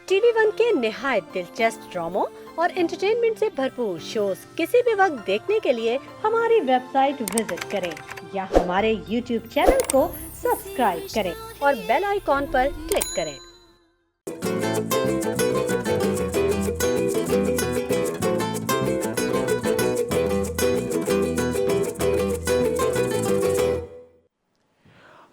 TV one के निहायत दिलचस्प ड्रामों और एंटरटेनमेंट से भरपूर शोज किसी भी वक्त देखने के लिए हमारी वेबसाइट विजिट करें या हमारे यूट्यूब चैनल को सब्सक्राइब करें और बेल आइकॉन पर क्लिक करें।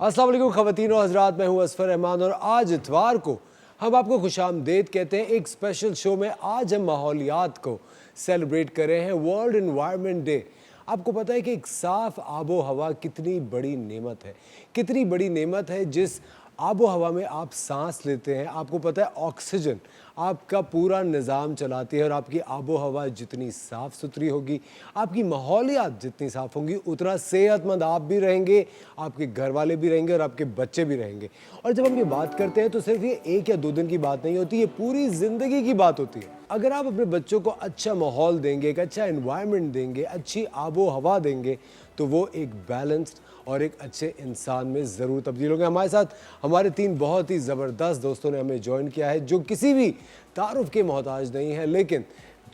अस्सलाम वालेकुम ख़वातीन और हज़रात, मैं हूँ असफर रहमान और आज इतवार को हम आपको खुशामदीद कहते हैं। एक स्पेशल शो में आज हम माहौलियात को सेलिब्रेट कर रहे हैं, वर्ल्ड एनवायरनमेंट डे। आपको पता है कि एक साफ़ आबो हवा कितनी बड़ी नेमत है, कितनी बड़ी नेमत है। जिस आबो हवा में आप सांस लेते हैं, आपको पता है ऑक्सीजन आपका पूरा निज़ाम चलाती है और आपकी आबो हवा जितनी साफ़ सुथरी होगी, आपकी माहौलियात जितनी साफ़ होंगी, उतना सेहतमंद आप भी रहेंगे, आपके घर वाले भी रहेंगे और आपके बच्चे भी रहेंगे। और जब हम ये बात करते हैं तो सिर्फ ये एक या दो दिन की बात नहीं होती, ये पूरी ज़िंदगी की बात होती है। अगर आप अपने बच्चों को अच्छा माहौल देंगे, एक अच्छा एनवायरनमेंट देंगे, अच्छी आबो हवा देंगे, तो वो एक बैलेंस्ड और एक अच्छे इंसान में ज़रूर तब्दील होंगे। हमारे साथ हमारे तीन बहुत ही ज़बरदस्त दोस्तों ने हमें ज्वाइन किया है, जो किसी भी तारुफ के मोहताज नहीं है, लेकिन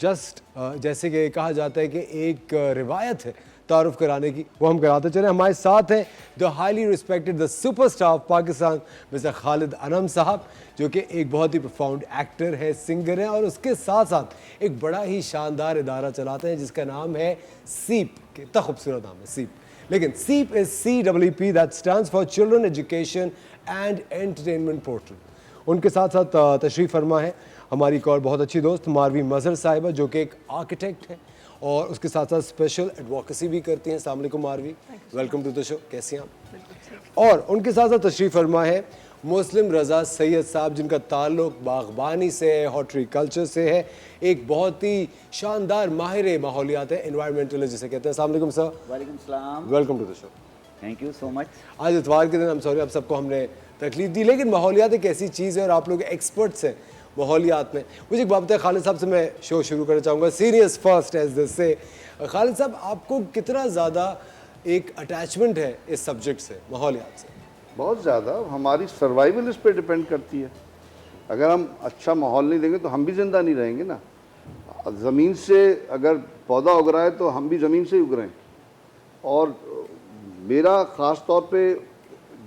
जस्ट जैसे कि कहा जाता है कि एक रिवायत है तारुफ कराने की, वो हम कराते चले। हमारे साथ हैं the highly respected the superstar of Pakistan mister Khalid Anam साहब, जो कि एक बहुत ही प्रोफाउंड एक्टर है, सिंगर हैं और उसके साथ साथ एक बड़ा ही शानदार इदारा चलाते हैं जिसका नाम है सीप। कितना खूबसूरत नाम है सीप, लेकिन सीप is CEEP, that stands for children education and entertainment portal. उनके साथ साथ तशरीफ़ फरमा है हमारी एक और बहुत अच्छी दोस्त मारवी मज़हर साहिबा, जो कि एक आर्किटेक्ट है और उसके साथ साथ स्पेशल एडवोकेसी भी करती हैं। अस्सलाम वालेकुम मारवी, वेलकम टू द शो, कैसे हैं आप? और उनके साथ साथ तशरीफ़ फरमा है मुस्लिम रज़ा सैयद साहब, जिनका ताल्लुक बागबानी से है, हॉर्टिकल्चर से है, एक बहुत ही शानदार माहिर माहौलियात है, एनवायरमेंटलिस्ट जिसे कहते हैं। अस्सलाम वालेकुम सर। वालेकुम सलाम, welcome to the show. Thank you so much. आज इतवार के दिन हम सॉरी आप सबको हमने तकलीफ दी, लेकिन माहौलियात एक ऐसी चीज़ है और आप लोग एक्सपर्ट्स हैं माहौलियात में। मुझे एक बात बताए, खालिद साहब से मैं शो शुरू करना चाहूँगा, सीरियस फर्स्ट एज दिस से। खालिद साहब, आपको कितना ज़्यादा एक अटैचमेंट है इस सब्जेक्ट से, माहौलियात से? बहुत ज़्यादा। हमारी सर्वाइवल इस पे डिपेंड करती है। अगर हम अच्छा माहौल नहीं देंगे तो हम भी ज़िंदा नहीं रहेंगे ना। ज़मीन से अगर पौधा उग रहा है तो हम भी ज़मीन से ही उग रहे हैं। और मेरा ख़ास तौर पे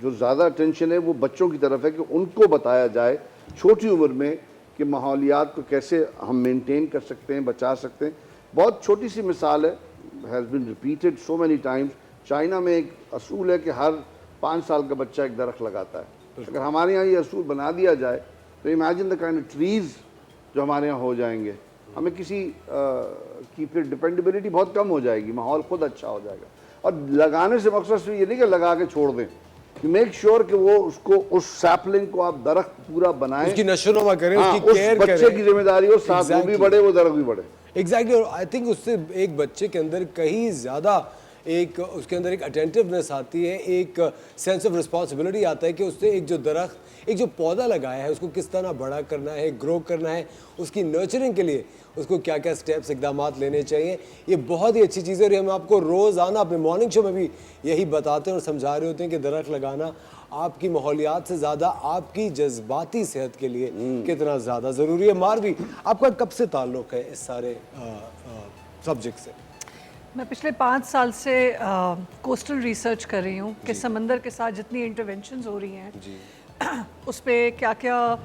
जो ज़्यादा अटेंशन है वो बच्चों की तरफ है कि उनको बताया जाए छोटी उम्र में कि माहौलियात को कैसे हम मेंटेन कर सकते हैं, बचा सकते हैं। बहुत छोटी सी मिसाल है, has been repeated so many times. China में एक असूल है कि हर 5 साल का बच्चा एक दरख्त लगाता है। अगर हमारे यहाँ ये असूल बना दिया जाए तो imagine the kind of trees जो हमारे यहाँ हो जाएंगे। हमें किसी की फिर डिपेंडेबिलिटी बहुत कम हो जाएगी, माहौल खुद अच्छा हो जाएगा। और लगाने से मकसद सिर्फ ये नहीं कि लगा के छोड़ दें, कि मेक श्योर कि वो उसको उस सैपलिंग को आप दरख्त पूरा बनाएं, उसकी नशोनुमा करें, उसकी केयर करें। बच्चे की जिम्मेदारी हो, साथ वो भी बढ़े, वो दरख्त भी बढ़े। एग्जैक्टली। और आई थिंक उससे एक बच्चे के अंदर कहीं ज़्यादा एक उसके अंदर एक अटेंटिवनेस आती है, एक सेंस ऑफ रिस्पॉन्सिबिलिटी आता है कि उससे एक जो दरख्त, एक जो पौधा लगाया है, उसको किस तरह बड़ा करना है, ग्रो करना है, उसकी नर्चरिंग के लिए उसको क्या क्या स्टेप्स, इकदामात लेने चाहिए। ये बहुत ही अच्छी चीज़ है और हम आपको रोज़ाना अपने मॉर्निंग शो में भी यही बताते हैं और समझा रहे होते हैं कि दरख्त लगाना आपकी माहौलियात से ज़्यादा आपकी जज्बाती सेहत के लिए कितना ज़्यादा ज़रूरी है। मारवी, आपका कब से ताल्लुक़ है इस सारे सब्जेक्ट से? मैं पिछले 5 साल से कोस्टल रिसर्च कर रही हूँ कि समंदर के साथ जितनी इंटरवेंशंस हो रही हैं उस पर क्या क्या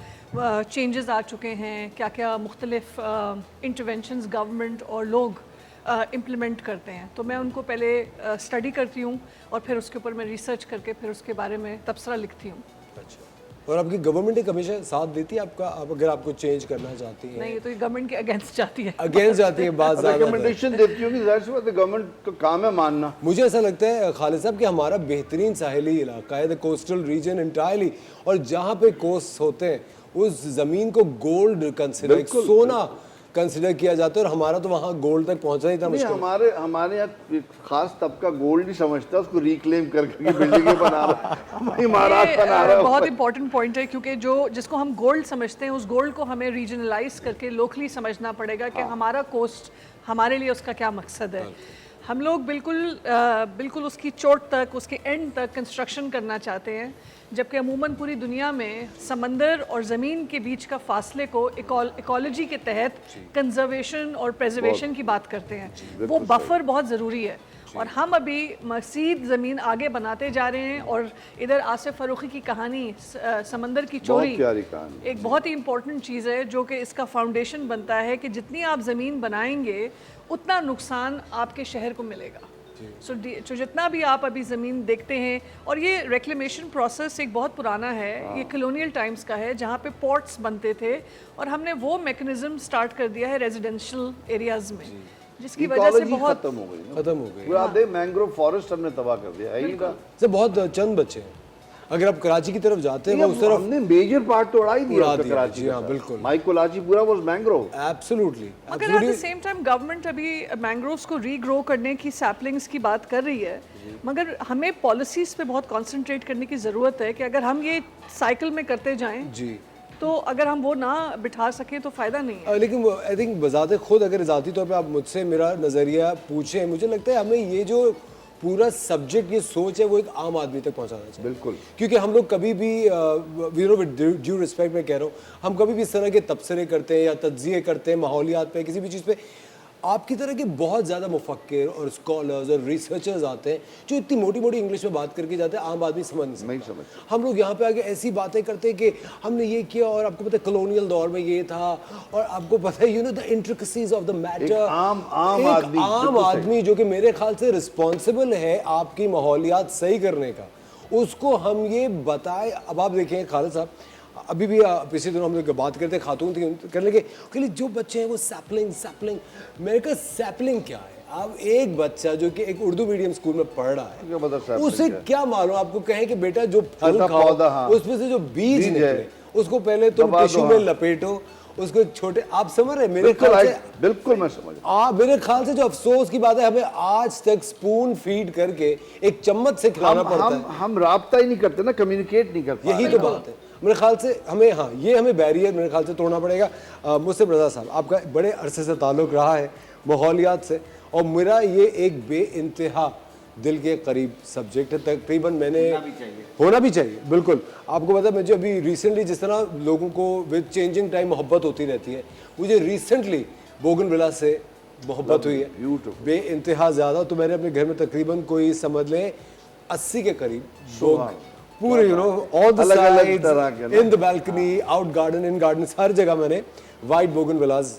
चेंजेस आ चुके हैं, क्या क्या मुख्तलिफ इंटरवेंशंस गवर्नमेंट और लोग इम्प्लीमेंट करते हैं। तो मैं उनको पहले स्टडी करती हूँ और फिर उसके ऊपर मैं रिसर्च करके फिर उसके बारे में तबसरा लिखती हूँ। अच्छा, और आपकी गवर्नमेंट एक हमेशा साथ देती है आपका, आप अगर आपको चेंज करना चाहती है? नहीं, ये तो गवर्नमेंट के अगेंस्ट जाती है। अगेंस्ट जाती है, बात ज़्यादा रिकमेंडेशन देती होगी, जाहिर सी बात है गवर्नमेंट का काम है मानना। मुझे ऐसा लगता है खालिद साहब कि हमारा बेहतरीन साहिली इलाका है, द कोस्टल रीजन इंटायरली, और जहाँ पे कोस्ट होते हैं उस ज़मीन को गोल्ड कंसिडर, सोना कंसिडर किया जाता है और हमारा तो वहाँ गोल्ड तक पहुँचना ही था मुश्किल। हमारे यहाँ खास तबका गोल्ड ही समझता है उसको, रिक्लेम करके बिल्डिंगें बना रहा है, इमारत बना रहा है। बहुत इंपॉर्टेंट पॉइंट है, क्योंकि जिसको हम गोल्ड समझते हैं उस गोल्ड को हमें रीजनलाइज करके लोकली समझना पड़ेगा कि हमारा कोस्ट हमारे लिए उसका क्या मकसद है। हम लोग बिल्कुल उसकी चोट तक, उसके एंड तक कंस्ट्रक्शन करना चाहते हैं, जबकि अमूमन पूरी दुनिया में समंदर और ज़मीन के बीच का फासले को इकोलॉजी के तहत कंजर्वेशन और प्रेजर्वेशन की बात करते हैं। वो बफर बहुत ज़रूरी है और हम अभी मज़ीद ज़मीन आगे बनाते जा रहे हैं। और इधर आसिफ फ़रूखी की कहानी समंदर की चोरी प्यारी कहानी, एक बहुत ही इम्पोर्टेंट चीज़ है जो कि इसका फाउंडेशन बनता है कि जितनी आप ज़मीन बनाएंगे उतना नुकसान आपके शहर को मिलेगा। सो जितना भी आप अभी ज़मीन देखते हैं, और ये रेक्लेमेशन प्रोसेस एक बहुत पुराना है, ये कॉलोनियल टाइम्स का है जहाँ पे पोर्ट्स बनते थे और हमने वो मैकेनिज्म स्टार्ट कर दिया है रेजिडेंशियल एरियाज़ में, जिसकी वजह से इकोलॉजी बहुत खत्म हो गई ना। खत्म हो गई। पूरा आप देख मैंग्रोव फॉरेस्ट हमने तबाह कर दिया है ही ना। से बहुत चंद बच्चे हैं। अगर आप कराची की तरफ जाते हैं वो उस तरफ हमने मेजर पार्ट तो उड़ा ही दिया उड़ा उसका दिया, कराची जी का हाँ, सारा। बिल्कुल। माई कोलाची पूरा वाज मैंग्रोव। एब्सोल्युटली मगर at the same time government अभी मैंग्रोव्स को रीग्रो करने की सैपलिंग्स की बात कर रही है, मगर हमें पॉलिसीज़ पे बहुत कंसंट्रेट करने की ज़रूरत है कि अगर हम ये साइकिल में करते जाएं जी। तो अगर हम वो ना बिठा सकें तो फ़ायदा नहीं है। लेकिन आई थिंक बजाते खुद अगर ज़ाती तौर पे आप मुझसे मेरा नज़रिया पूछें, मुझे लगता है हमें ये जो पूरा सब्जेक्ट, ये सोच है, वो एक आम आदमी तक पहुंचाना चाहिए। बिल्कुल। क्योंकि हम लोग कभी भी विद ड्यू रिस्पेक्ट मैं कह रहा हूँ, हम कभी भी इस तरह के तबसरे करते हैं या तज्जिए करते हैं माहौलियात पे, किसी भी चीज़ पे, आपकी तरह के बहुत ज़्यादा मुफक्किर और स्कॉलर्स और रिसर्चर्स आते हैं जो इतनी मोटी मोटी इंग्लिश में बात करके जाते हैं, आम आदमी समझ नहीं सकता। हम लोग यहाँ पे आके ऐसी बातें करते हैं कि हमने ये किया और आपको पता है कॉलोनियल दौर में ये था, और आपको पता है the intricacies of the matter. आम आदमी जो कि मेरे ख्याल से रिस्पॉन्सिबल है आपकी माहौलियात सही करने का, उसको हम ये बताएं। अब आप देखें खालिद साहब, अभी भी पिछले दिनों हम लोग बात करते हैं, खातून थी, कर लेंगे कि जो बच्चे हैं वो सैपलिंग मेरे का सैपलिंग क्या है? अब एक बच्चा जो कि एक उर्दू मीडियम स्कूल में पढ़ रहा है, उसे क्या मालूम? आपको कहें कि बेटा जो फल खाओ उसमें से जो बीज निकले उसको पहले तुम टिश्यू में लपेटो, उसको छोटे, आप समझ रहे? मेरे ख्याल से बिल्कुल मैं समझ। मेरे ख्याल से जो अफसोस की बात है, हमें आज तक स्पून फीड करके एक चम्मच से खिलाना पड़ता है। हम राब्ता ही नहीं करते ना, कम्युनिकेट नहीं करते। यही तो बात है मेरे ख्याल से। हमें हमें बैरियर मेरे ख्याल से तोड़ना पड़ेगा। मुझसे रज़ा साहब, आपका बड़े अरसे से ताल्लुक़ रहा है माहौलियात से, और मेरा ये एक बेइंतहा दिल के करीब सब्जेक्ट है। तकरीबन मैंने होना भी चाहिए बिल्कुल। आपको पता है, मुझे अभी रिसेंटली, जिस तरह लोगों को विद चेंजिंग टाइम मोहब्बत होती रहती है, मुझे रिसेंटली बोगनविला से मोहब्बत हुई है बेइंतहा ज़्यादा। तो मैंने अपने घर में तकरीबन कोई समझ लें 80 के करीब पूरे all the sides, in the balcony, out garden, in garden, हर जगह मैंने वाइट बोगनविलाज।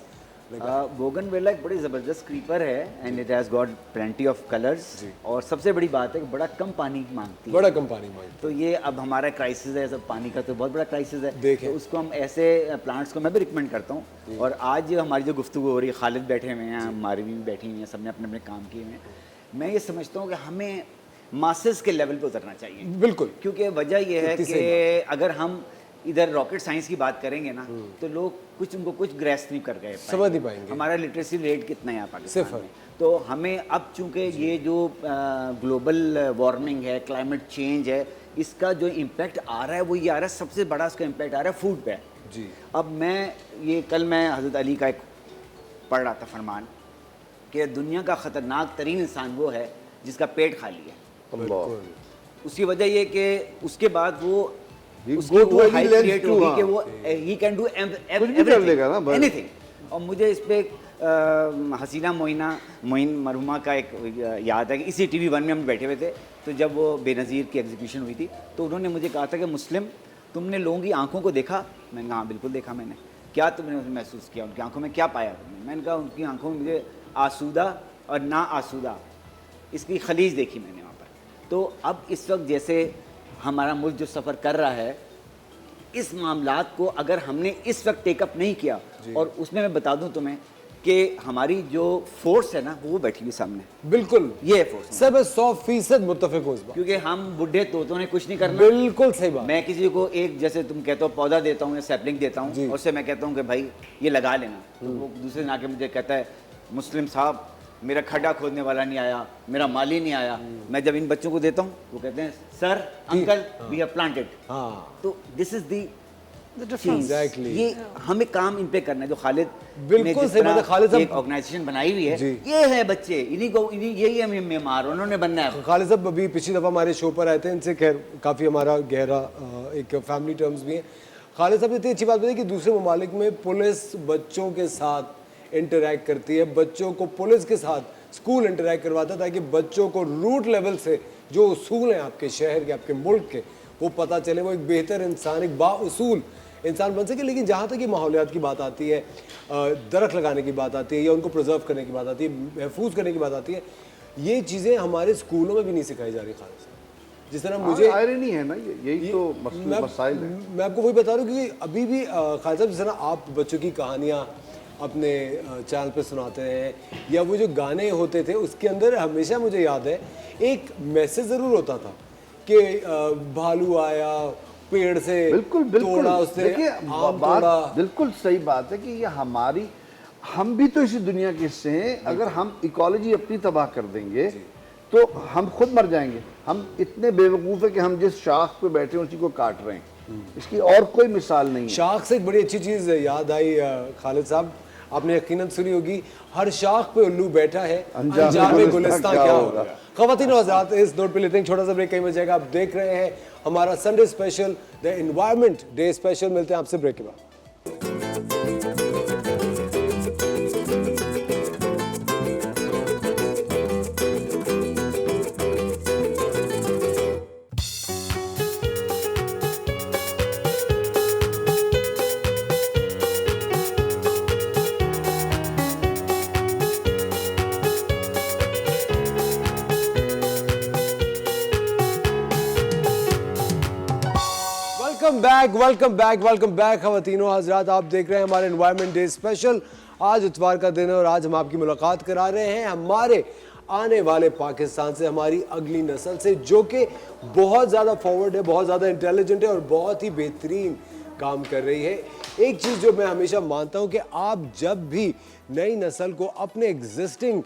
बोगनविला एक बड़ी ज़बरदस्त क्रीपर है and it has got plenty of colours, और सबसे बड़ी बात है कि बड़ा कम पानी मांगती है। बड़ा कम पानी मांगती है। तो ये अब हमारा क्राइसिस है, सब पानी का तो बहुत बड़ा क्राइसिस है। देखें। तो उसको हम ऐसे प्लांट्स को मैं भी रिकमेंड करता हूँ। और आज हमारी जो गुफ्तगू हो रही है, खालिद बैठे हुए हैं, हमारी भी बैठी हुई हैं, सबने अपने अपने काम किए हुए हैं। मैं ये समझता हूँ कि हमें मासेस के लेवल पे उतरना चाहिए। बिल्कुल। क्योंकि वजह यह है कि अगर हम इधर रॉकेट साइंस की बात करेंगे ना, तो लोग उनको कुछ ग्रेस नहीं कर गए, समझ नहीं पाएंगे। हमारा लिटरेसी रेट कितना है यहाँ पाकिस्तान सिफर। में। तो हमें अब चूंकि ये जो ग्लोबल वार्मिंग है, क्लाइमेट चेंज है, इसका जो इम्पैक्ट आ रहा है वो ये आ रहा है, सबसे बड़ा इसका इम्पैक्ट आ रहा है फूड पे जी। अब कल मैं हज़रत अली का एक पढ़ रहा था फरमान कि दुनिया का ख़तरनाक तरीन इंसान वो है जिसका पेट खाली है। उसकी वजह ये कि उसके बाद वो उसकी वो हाइट क्रिएट होगी कि वो ही कैन डू एनीथिंग। और मुझे इस पे हसीना मोइन मरहुमा का एक याद है कि इसी TV1 में हम बैठे हुए थे, तो जब वो बेनज़ीर की एग्जीक्यूशन हुई थी, तो उन्होंने मुझे कहा था कि मुस्लिम, तुमने लोगों की आंखों को देखा? मैंने कहा हाँ बिल्कुल देखा मैंने। क्या तुमने महसूस किया? उनकी आंखों में क्या पाया तुमने? मैंने कहा उनकी आंखों में मुझे आसूदा और ना आसूदा इसकी खलीज देखी मैंने वहाँ पर। तो अब इस वक्त जैसे हमारा मुल्क जो सफ़र कर रहा है, इस मामलात को अगर हमने इस वक्त टेकअप नहीं किया, और उसमें मैं बता दूं तुम्हें कि हमारी जो फोर्स है ना, वो बैठी हुई सामने। बिल्कुल, ये फोर्स सब 100% मुत्तफिक हूं इस बात, क्योंकि हम बुढ़े तोतों ने कुछ नहीं करना। बिल्कुल सही बात। मैं किसी को एक, जैसे तुम कहते हो पौधा देता हूँ या सैपलिंग देता हूँ, और उससे मैं कहता हूँ कि भाई ये लगा लेना, तो वो दूसरे दिन आके मुझे कहता है मुस्लिम साहब मेरा खड्डा खोदने वाला नहीं आया, मेरा माली नहीं आया। मैं जब इन बच्चों को देता हूँ वो कहते हैं sir uncle we have planted. तो this is the The difference. Exactly. ये हमें काम इन पे करना है, जो खालिद बिल्कुल ने जिस सही बात है, तरह खालिद साहब- एक ऑर्गेनाइजेशन बनाई हुई है, जी। ये है बच्चे, यही हमें मेहमान उन्होंने बनना है। खालिद साहब अभी पिछली दफ़ा हमारे शो पर आए थे, इनसे खैर काफ़ी हमारा गहरा एक फैमिली टर्म्स भी है। खालिद साहब ने इतनी अच्छी बात बताई कि दूसरे ममालिक में पुलिस बच्चों के साथ इंटरेक्ट करती है, बच्चों को पुलिस के साथ स्कूल इंटरेक्ट करवाता है ताकि बच्चों को रूट लेवल से जो उसूल हैं आपके शहर के, आपके मुल्क के, वो पता चले, वो एक बेहतर इंसान, एक बाउसूल इंसान बन सके। लेकिन जहाँ तक ये माहौलियात की बात आती है, दरख्त लगाने की बात आती है या उनको प्रिजर्व करने की बात आती है, महफूज करने की बात आती है, ये चीज़ें हमारे स्कूलों में भी नहीं सिखाई जा रही खालिद साहब। जिस तरह मुझे आयरनी है ना, यही तो मसाइल है। मैं आपको वही बता रहा हूँ कि अभी भी खालिद साहब जिस तरह आप बच्चों की कहानियाँ अपने चैनल पे सुनाते हैं या वो जो गाने होते थे उसके अंदर हमेशा मुझे याद है एक मैसेज ज़रूर होता था कि भालू आया पेड़ से बिल्कुल बिल्कुल तोड़ा उसने देखिए, आम बात तोड़ा। बिल्कुल सही बात है कि ये हम भी तो इसी दुनिया के हिस्से हैं। अगर हम इकोलॉजी अपनी तबाह कर देंगे तो हम खुद मर जाएंगे। हम इतने बेवकूफ़ है कि हम जिस शाख पे बैठे हैं उसी को काट रहे हैं, इसकी और कोई मिसाल नहीं है। शाख से एक बड़ी अच्छी चीज़ याद आई खालिद साहब, आपने यकीनन सुनी होगी, हर शाख पे उल्लू बैठा है, अंजाम गुलिस्तां क्या होगा। ख़वातीन और हज़रात, इस नोट पे लेते हैं छोटा सा ब्रेक, कहीं बच जाएगा। आप देख रहे हैं हमारा Sunday special, the environment day special. मिलते हैं आपसे ब्रेक के बाद। वेलकम बैक ख़वातीनो हज़रात, आप देख रहे हैं हमारे एनवायरनमेंट डे स्पेशल। आज इतवार का दिन है और आज हम आपकी मुलाकात करा रहे हैं हमारे आने वाले पाकिस्तान से, हमारी अगली नस्ल से, जो कि बहुत ज़्यादा फॉरवर्ड है, बहुत ज़्यादा इंटेलिजेंट है और बहुत ही बेहतरीन काम कर रही है। एक चीज़ जो मैं हमेशा मानता हूँ कि आप जब भी नई नस्ल को अपने एग्जिस्टिंग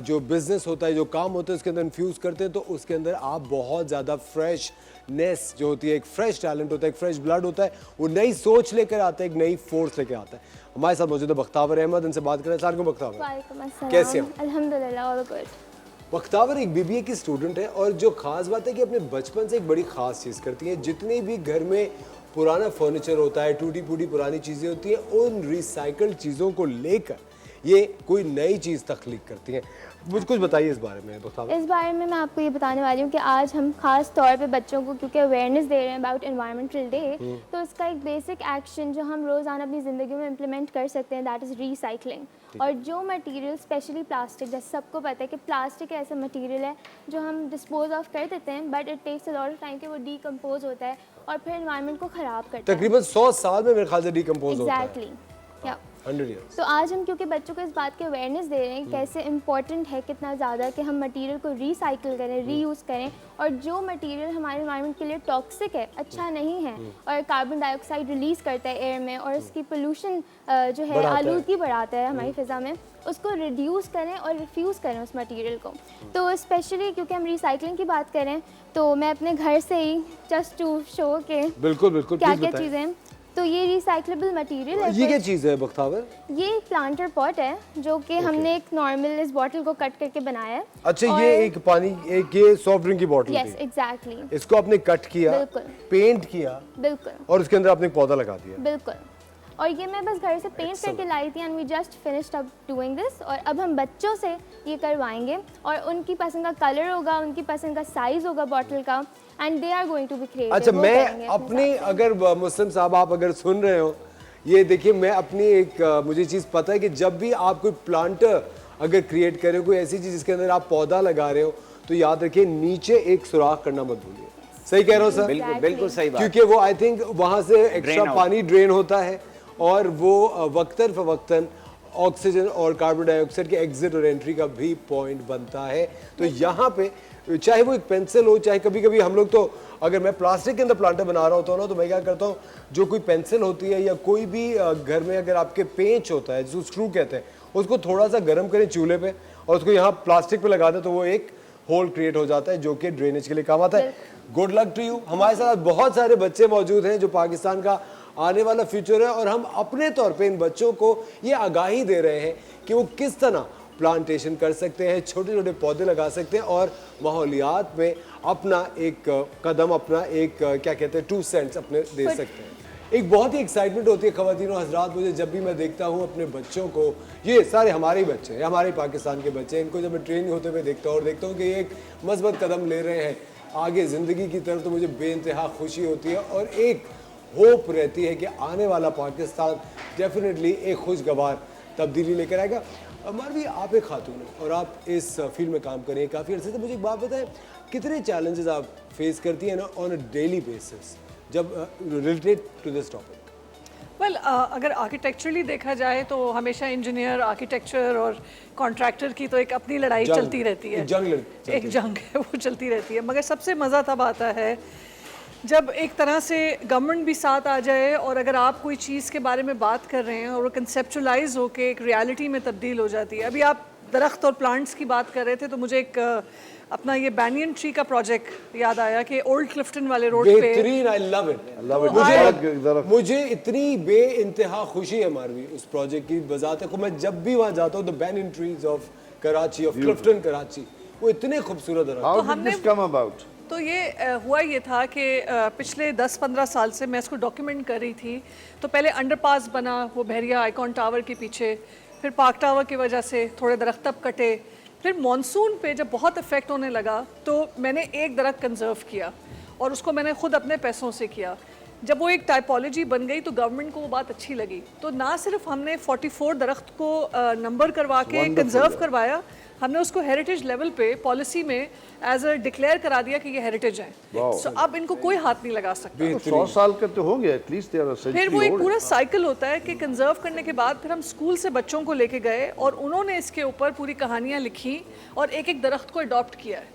जो बिज़नेस होता है, जो काम होता है, उसके अंदर इन्फ्यूज़ करते हैं तो उसके अंदर आप बहुत ज़्यादा फ्रेशनेस जो होती है, एक फ्रेश टैलेंट होता है, एक फ्रेश ब्लड होता है, वो नई सोच लेकर आता है, एक नई फोर्स लेकर आता है। हमारे साथ मौजूद है बख्तावर अहमद, इनसे बात करें। सलाम बख्तावर, कैसे हैं? अल्हम्दुलिल्लाह, ऑल गुड। बख्तावर एक बीबीए की स्टूडेंट है और जो ख़ास बात है कि अपने बचपन से एक बड़ी ख़ास चीज़ करती है। जितने भी घर में पुराना फर्नीचर होता है, टूटी फूटी पुरानी चीज़ें होती हैं, उन रिसाइकल्ड चीज़ों को लेकर ये कोई नई चीज़ तख्लीक करती हैं। मुझे कुछ बताइए इस बारे में बख्तावर। इस बारे में मैं आपको ये बताने वाली हूँ कि आज हम खास तौर पे बच्चों को क्योंकि अवेयरनेस दे रहे हैं अबाउट एनवायरमेंटल डे, तो इसका एक बेसिक एक्शन जो हम रोज़ाना अपनी ज़िंदगी में इम्प्लीमेंट कर सकते हैं, दैट इज़ रीसाइकलिंग। और जो मटेरियल, स्पेशली प्लास्टिक, जैसे सबको पता है कि प्लास्टिक ऐसा मटेरियल है जो हम डिस्पोज ऑफ कर देते हैं, but it takes a lot of time कि वो डीकम्पोज होता है और फिर एनवायरनमेंट को ख़राब करता है। तकरीबन 100 साल में मेरे ख्याल से डीकम्पोज होता है। एग्जैक्टली, या 100 years। तो आज हम क्योंकि बच्चों को इस बात की अवेयरनेस दे रहे हैं कैसे इम्पॉर्टेंट है, कितना ज़्यादा कि हम मटेरियल को रिसाइकिल करें, रीयूज़ करें, और जो मटेरियल हमारे एनवायरनमेंट के लिए टॉक्सिक है, अच्छा नहीं है और कार्बन डाइऑक्साइड रिलीज़ करता है एयर में और उसकी पोल्यूशन जो है आलूदगी बढ़ाता है हमारी फ़िज़ा में, उसको रिड्यूस करें और रिफ्यूज़ करें उस मटेरियल को। तो स्पेशली क्योंकि हम रिसाइकलिंग की बात करें तो मैं अपने घर से ही जस्ट टू शो के बिल्कुल बिल्कुल, क्या प्लीज क्या बताएं। चीज़ें, तो ये रिसाइक्लेबल मटेरियल है। ये क्या चीज़ है बख्तावर? ये एक प्लांटर पॉट है जो कि हमने एक नॉर्मल इस बॉटल को कट करके बनाया है। अच्छा, ये एक पानी, एक ये सॉफ्ट ड्रिंक की बॉटल यस थी, एग्जैक्टली, इसको आपने कट किया, बिल्कुल। पेंट किया बिल्कुल और उसके अंदर आपने एक पौधा लगा दिया। बिल्कुल। और ये मैं बस घर से पेंट करके लाई थी and we just finished up doing this, और अब हम बच्चों से ये करवाएंगे और उनकी पसंद का कलर होगा, उनकी पसंद का साइज होगा बॉटल का, and they are going to be creative. अच्छा, मैं अपनी, अगर मुस्लिम साहब आप अगर सुन रहे हो, ये देखिए, मैं अपनी एक मुझे चीज़ पता है कि जब भी आप कोई प्लांटर अगर क्रिएट कर रहे हो, कोई ऐसी चीज़ जिसके अंदर आप पौधा लगा रहे हो, तो याद रखिए नीचे एक सुराख करना मत भूलिए। सही कह रहा हूँ सर? बिल्कुल बिल्कुल सही बात। क्योंकि वो आई थिंक वहाँ से एक्स्ट्रा out। पानी ड्रेन होता है और वो वक्तन फवक्तन ऑक्सीजन और कार्बन डाइऑक्साइड के एग्जिट और एंट्री का भी पॉइंट बनता है। तो यहाँ पे चाहे वो एक पेंसिल हो, चाहे कभी कभी हम लोग तो, अगर मैं प्लास्टिक के अंदर प्लांटर बना रहा होता हूँ ना, तो मैं क्या करता हूँ, जो कोई पेंसिल होती है या कोई भी घर में अगर आपके पेंच होता है, जो स्क्रू कहते हैं, उसको थोड़ा सा गर्म करें चूल्हे पे और उसको यहाँ प्लास्टिक पे लगा दें तो वो एक होल क्रिएट हो जाता है जो कि ड्रेनेज के लिए काम आता है। Good luck to you. हमारे साथ बहुत सारे बच्चे मौजूद हैं जो पाकिस्तान का आने वाला फ्यूचर है और हम अपने तौर पे इन बच्चों को ये आगाही दे रहे हैं कि वो किस तरह प्लांटेशन कर सकते हैं, छोटे छोटे पौधे लगा सकते हैं और माहौलियात में अपना एक कदम, अपना एक क्या कहते हैं 2 सेंट्स अपने दे सकते हैं। एक बहुत ही एक्साइटमेंट होती है ख़वातीन और हज़रात, मुझे जब भी मैं देखता हूँ अपने बच्चों को, ये सारे हमारे ही बच्चे हैं, हमारे पाकिस्तान के बच्चे हैं, इनको जब मैं ट्रेनिंग होते हुए देखता हूँ और देखता हूँ कि ये एक मस्बत कदम ले रहे हैं आगे ज़िंदगी की तरफ, तो मुझे बेइंतहा खुशी होती है और एक होप रहती है कि आने वाला पाकिस्तान डेफिनेटली एक खुशगवार तब्दीली लेकर आएगा। मारवी, आप एक खातून हैं और आप इस फील्ड में काम कर रही हैं काफ़ी अर्से से, मुझे एक बात बताएं, कितने चैलेंजेस आप फेस करती हैं ऑन अ डेली बेसिस जब related to this topic? Well अगर आर्किटेक्चरली देखा जाए तो हमेशा इंजीनियर, आर्किटेक्चर और कॉन्ट्रैक्टर की तो एक अपनी लड़ाई चलती रहती है, एक जंग है वो चलती रहती है। मगर सबसे मज़ा तब आता है जब एक तरह से गवर्नमेंट भी साथ आ जाए और अगर आप कोई चीज़ के बारे में बात कर रहे हैं और वो कंसेप्चुलाइज होके एक रियलिटी में तब्दील हो जाती है। अभी आप दरख्त और प्लांट्स की बात कर रहे थे तो मुझे एक अपना ये बैनियन ट्री का प्रोजेक्ट याद आया कि ओल्ड क्लिफ्टन वाले रोड पे। बेहतरीन, आई लव इट। मुझे इतनी बेइंतहा खुशी है मारवी उस प्रोजेक्ट की बजाते को। मैं जब भी वहाँ जाता हूँ the banyan trees of Karachi, of Clifton Karachi, वो इतने खूबसूरत दरख्त। तो ये हुआ ये था कि पिछले 10-15 साल से मैं इसको डॉक्यूमेंट कर रही थी। तो पहले अंडरपास बना वो बहरिया आइकॉन टावर के पीछे, फिर पार्क टावर की वजह से थोड़े दरख्त तब कटे, फिर मॉनसून पे जब बहुत इफेक्ट होने लगा तो मैंने एक दरख्त कंजर्व किया और उसको मैंने खुद अपने पैसों से किया। जब वो एक टाइपोलॉजी बन गई तो गवर्नमेंट को वो बात अच्छी लगी, तो ना सिर्फ हमने 44 दरख्त को नंबर करवा के कंजर्व करवाया, हमने उसको हेरिटेज लेवल पे पॉलिसी में एज अ डिक्लेयर करा दिया कि ये हेरिटेज है। सो अब इनको कोई हाथ नहीं लगा सकता। 100 साल का तो हो गया एटलीस्ट। फिर वो एक पूरा साइकिल होता है कि कंजर्व करने के बाद फिर हम स्कूल से बच्चों को लेके गए और उन्होंने इसके ऊपर पूरी कहानियां लिखी और एक एक दरख्त को अडॉप्ट किया है।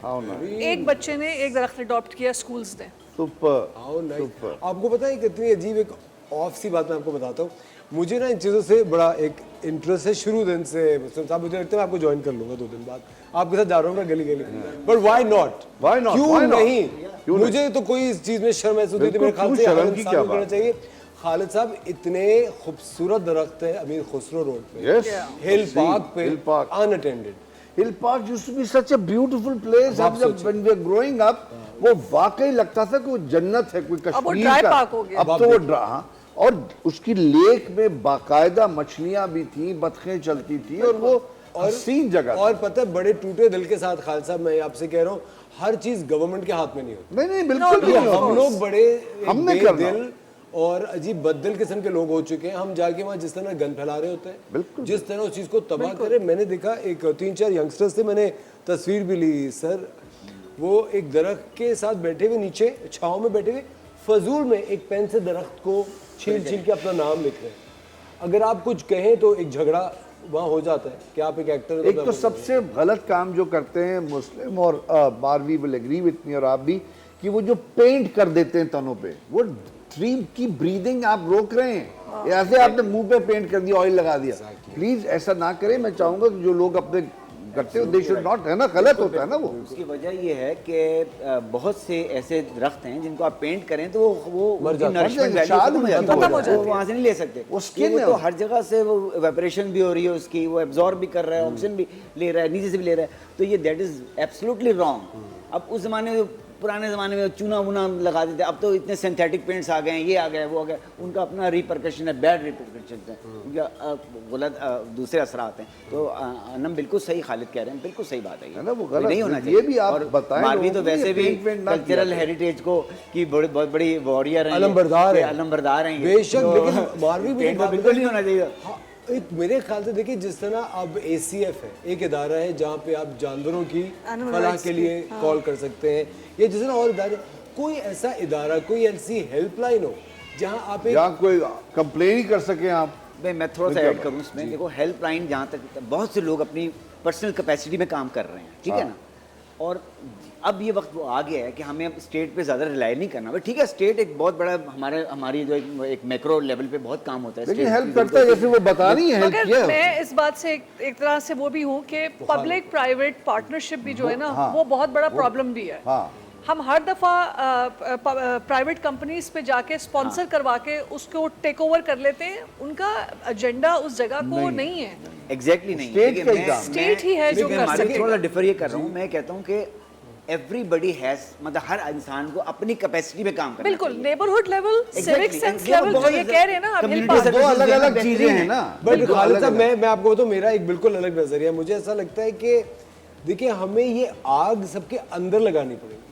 एक बच्चे ने एक दरख्त अडॉप्ट किया स्कूल्स ने। आपको पता है कितनी अजीब एक ऑफ सी बात मैं आपको बताता हूँ। मुझे ना इन चीज़ों से बड़ा एक इंटरेस्ट है शुरू दिन से। साहब मुझे लगता है मैं आपको ज्वाइन कर लूंगा 2 दिन बाद, आपके साथ जा रहा हूँ मैं गली गली। बट व्हाई नॉट, क्यों नहीं? मुझे तो कोई इस चीज़ में शर्म महसूस होती है। मेरे ख्याल से करना चाहिए। खालिद साहब, इतने खूबसूरत दरख्त है अमीर खुसरो रोड पे, हिल पार्क पे, unattended. Hill Park used to be such a beautiful place. अब जब when we are growing up वो वाकई लगता था कि वो जन्नत है, कोई कश्मीर का। अब तो वो और उसकी लेक में बाकायदा मछलियां भी थी, बतखें चलती थी और वो हसीन जगह। और पता है बड़े टूटे दिल के साथ खालिद साहब मैं आपसे कह रहा हूँ, हर चीज गवर्नमेंट के हाथ में नहीं होती। नहीं बिल्कुल नहीं। हम लोग बड़े दिल और अजीब बददिल किस्म के लोग हो चुके हैं। हम जाके वहाँ जिस तरह गन फैला रहे होते हैं, जिस तरह उस चीज़ को तबाह करे। मैंने देखा एक 3-4 यंगस्टर्स थे, मैंने तस्वीर भी ली सर, वो एक दरख्त के साथ बैठे हुए, नीचे छाँव में बैठे हुए, फजूल में एक पेन से दरख्त को छील के अपना नाम लिख रहे हैं। अगर आप कुछ कहें तो एक झगड़ा वहाँ हो जाता है कि आप एक एक्टर। एक तो सबसे गलत काम जो करते हैं मुस्लिम, और मारवी विल एग्री विथ मी और आप भी, कि वो जो पेंट कर देते हैं तनों पे, वो ट्री की ब्रीदिंग आप रोक रहे हैं। ऐसे आपने मुंह पे पेंट कर दिया, ऑयल लगा दिया। प्लीज ऐसा ना करें। मैं चाहूंगा कि जो लोग अपने करते हो, दे शुड नॉट, है ना, गलत होता है ना वो। उसकी वजह ये है कि बहुत से ऐसे दरख्त हैं जिनको आप पेंट करें तो वो नरिशमेंट वैल्यू खत्म हो जाती है, वो वहाँ से नहीं ले सकते। वो तो हर जगह से वो इवेपोरेशन भी हो रही है उसकी, वो एब्जॉर्ब भी कर रहा है, ऑक्सीजन भी ले रहा है, नीचे से भी ले रहा है। तो ये दैट इज एब्सोल्युटली रॉन्ग। अब उस जमाने में, पुराने ज़माने में चूना वूना लगा देते, अब तो इतने सिंथेटिक पेंट्स आ गए हैं, ये आ गए वो आ गए, उनका अपना रिपरकशन है, बैड रिपरकशन है, उनका गलत दूसरे असरात हैं। तो अनम बिल्कुल सही खालिद कह रहे हैं, बिल्कुल सही बात है ना, वो गलत नहीं होना चाहिए। ये भी आप बताएं। मारवी तो वैसे भी कल्चरल हेरिटेज को की बहुत बड़ी वॉरियर हैं, अलमबरदार हैं बेशक, लेकिन मारवी बिल्कुल नहीं होना चाहिए। एक मेरे ख्याल से देखिए, जिस तरह अब ACF है, एक इदारा है जहाँ पे आप जानवरों की फलाह के लिए कॉल कर सकते हैं, या जिस तरह और इदारे, कोई ऐसा इदारा, कोई ऐसी हेल्पलाइन हो जहाँ आप जहाँ कोई कंप्लेन ही कर सके आप। मैं थोड़ा सा ऐड करूँ इसमें। देखो, हेल्पलाइन जहाँ तक बहुत से लोग अपनी पर्सनल कैपेसिटी में काम कर रहे हैं, ठीक है ना, और अब ये वक्त वो आ गया है कि हमें अब स्टेट पे ज़्यादा रिलाई नहीं करना। ठीक है, स्टेट एक बहुत बड़ा हमारी जो एक मैक्रो लेवल पे बहुत काम होता है, लेकिन हेल्प करता है, जैसे वो बता रही है, हेल्प किया। मैं इस बात से एक तरह से वो भी हूँ कि पब्लिक प्राइवेट पार्टनरशिप भी जो है ना, वो बहुत बड़ा प्रॉब्लम भी है। हम हर दफ़ा प्राइवेट कंपनीज पे जाके स्पॉन्सर करवा के उसको टेक ओवर कर लेते हैं, उनका एजेंडा उस जगह को नहीं है। एग्जैक्टली नहीं, State देखिए, का ही मैं- काम। State ही है जो लेकिन कर माधवी, सकेगा। थोड़ा डिफर ये कर रहा हूँ, मैं कहता हूँ कि एवरीबडी हैज, मतलब हर इंसान को अपनी कैपेसिटी पे काम करना बिल्कुल, चाहिए। Neighbourhood level, Exactly, civic and sense ये तो लेवल, जो बहुत ये कह रहे हैं ना आप, community हिल पास- service दो अलग देना अलग बेहतरीन चीजें हैं है। ना। बट बिल्कुल खालिद अलग साहब, अलग। मैं आपको बताऊं, मेरा एक बिल्कुल अलग नजरिया है। मुझे ऐसा लगता है कि देखिए, हमें ये आग सबके अंदर लगानी पड़ेगी।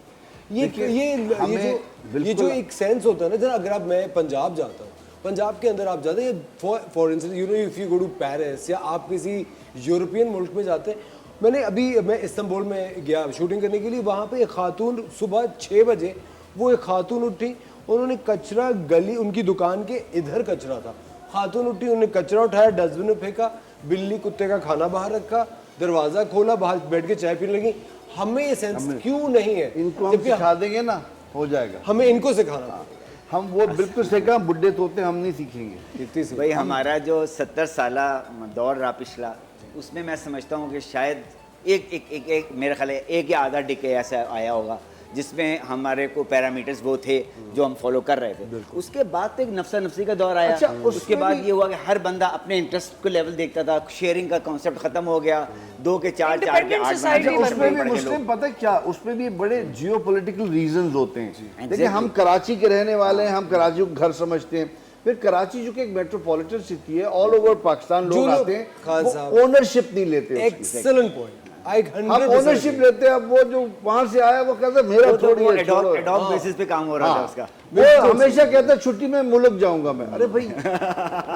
ये जो एक सेंस होता है ना, जरा अगर आप, मैं पंजाब जाता हूँ, पंजाब के अंदर आप जाते हैं, for instance you know, if you go to Paris या आप किसी यूरोपियन मुल्क में जाते हैं, मैं इस्तांबुल में गया शूटिंग करने के लिए, वहाँ पे एक खातून सुबह 6 बजे वो एक खातून उठी, उन्होंने कचरा गली, उनकी दुकान के इधर कचरा था, खातून उठी, उन्होंने कचरा उठाया, डस्टबिन में फेंका, बिल्ली कुत्ते का खाना बाहर रखा, दरवाज़ा खोला, बाहर बैठ के चाय पीने लगी। हमें ये सेंस क्यों नहीं है? इनको हम जबकि सिखा देंगे ना, हो जाएगा। हमें इनको सिखाना पड़ेगा। हम वो बिल्कुल सीखा, बुड्ढे तोते हम नहीं सीखेंगे। इतनी सी भाई हमारा जो 70 साला दौर रहा पिछला, उसमें मैं समझता हूँ कि शायद एक मेरा ख्याल है एक या आधा डिके ऐसा आया होगा जिसमें हमारे को पैरामीटर्स वो थे जो हम फॉलो कर रहे थे। उसके बाद तो एक नफसा नफसी का दौर आया। अच्छा, उसके बाद ये हुआ कि हर बंदा अपने इंटरेस्ट को लेवल देखता था, शेयरिंग का कॉन्सेप्ट खत्म हो गया, 2 के 4, 4 के 8 Independent society उसमें भी बने मुस्लिम, पता है क्या, उसमें भी बड़े जियो पोलिटिकल रीजन होते हैं। देखिए, Exactly. हम कराची के रहने वाले हैं, हम कराची को घर समझते हैं। फिर कराची जो कि एक मेट्रोपॉलिटन सिटी है, ऑल ओवर पाकिस्तान लोग आते हैं, खान साहब, वो ओनरशिप नहीं लेते उसकी। Excellent point. हम ओनरशिप लेते हैं। अब वो जो वहां से आया वो कहता है मेरा थोड़ी है, छोड़ो। एडॉप बेसिस पे काम हो रहा था उसका। वो हमेशा कहता है छुट्टी में मुल्क जाऊंगा मैं। अरे भाई,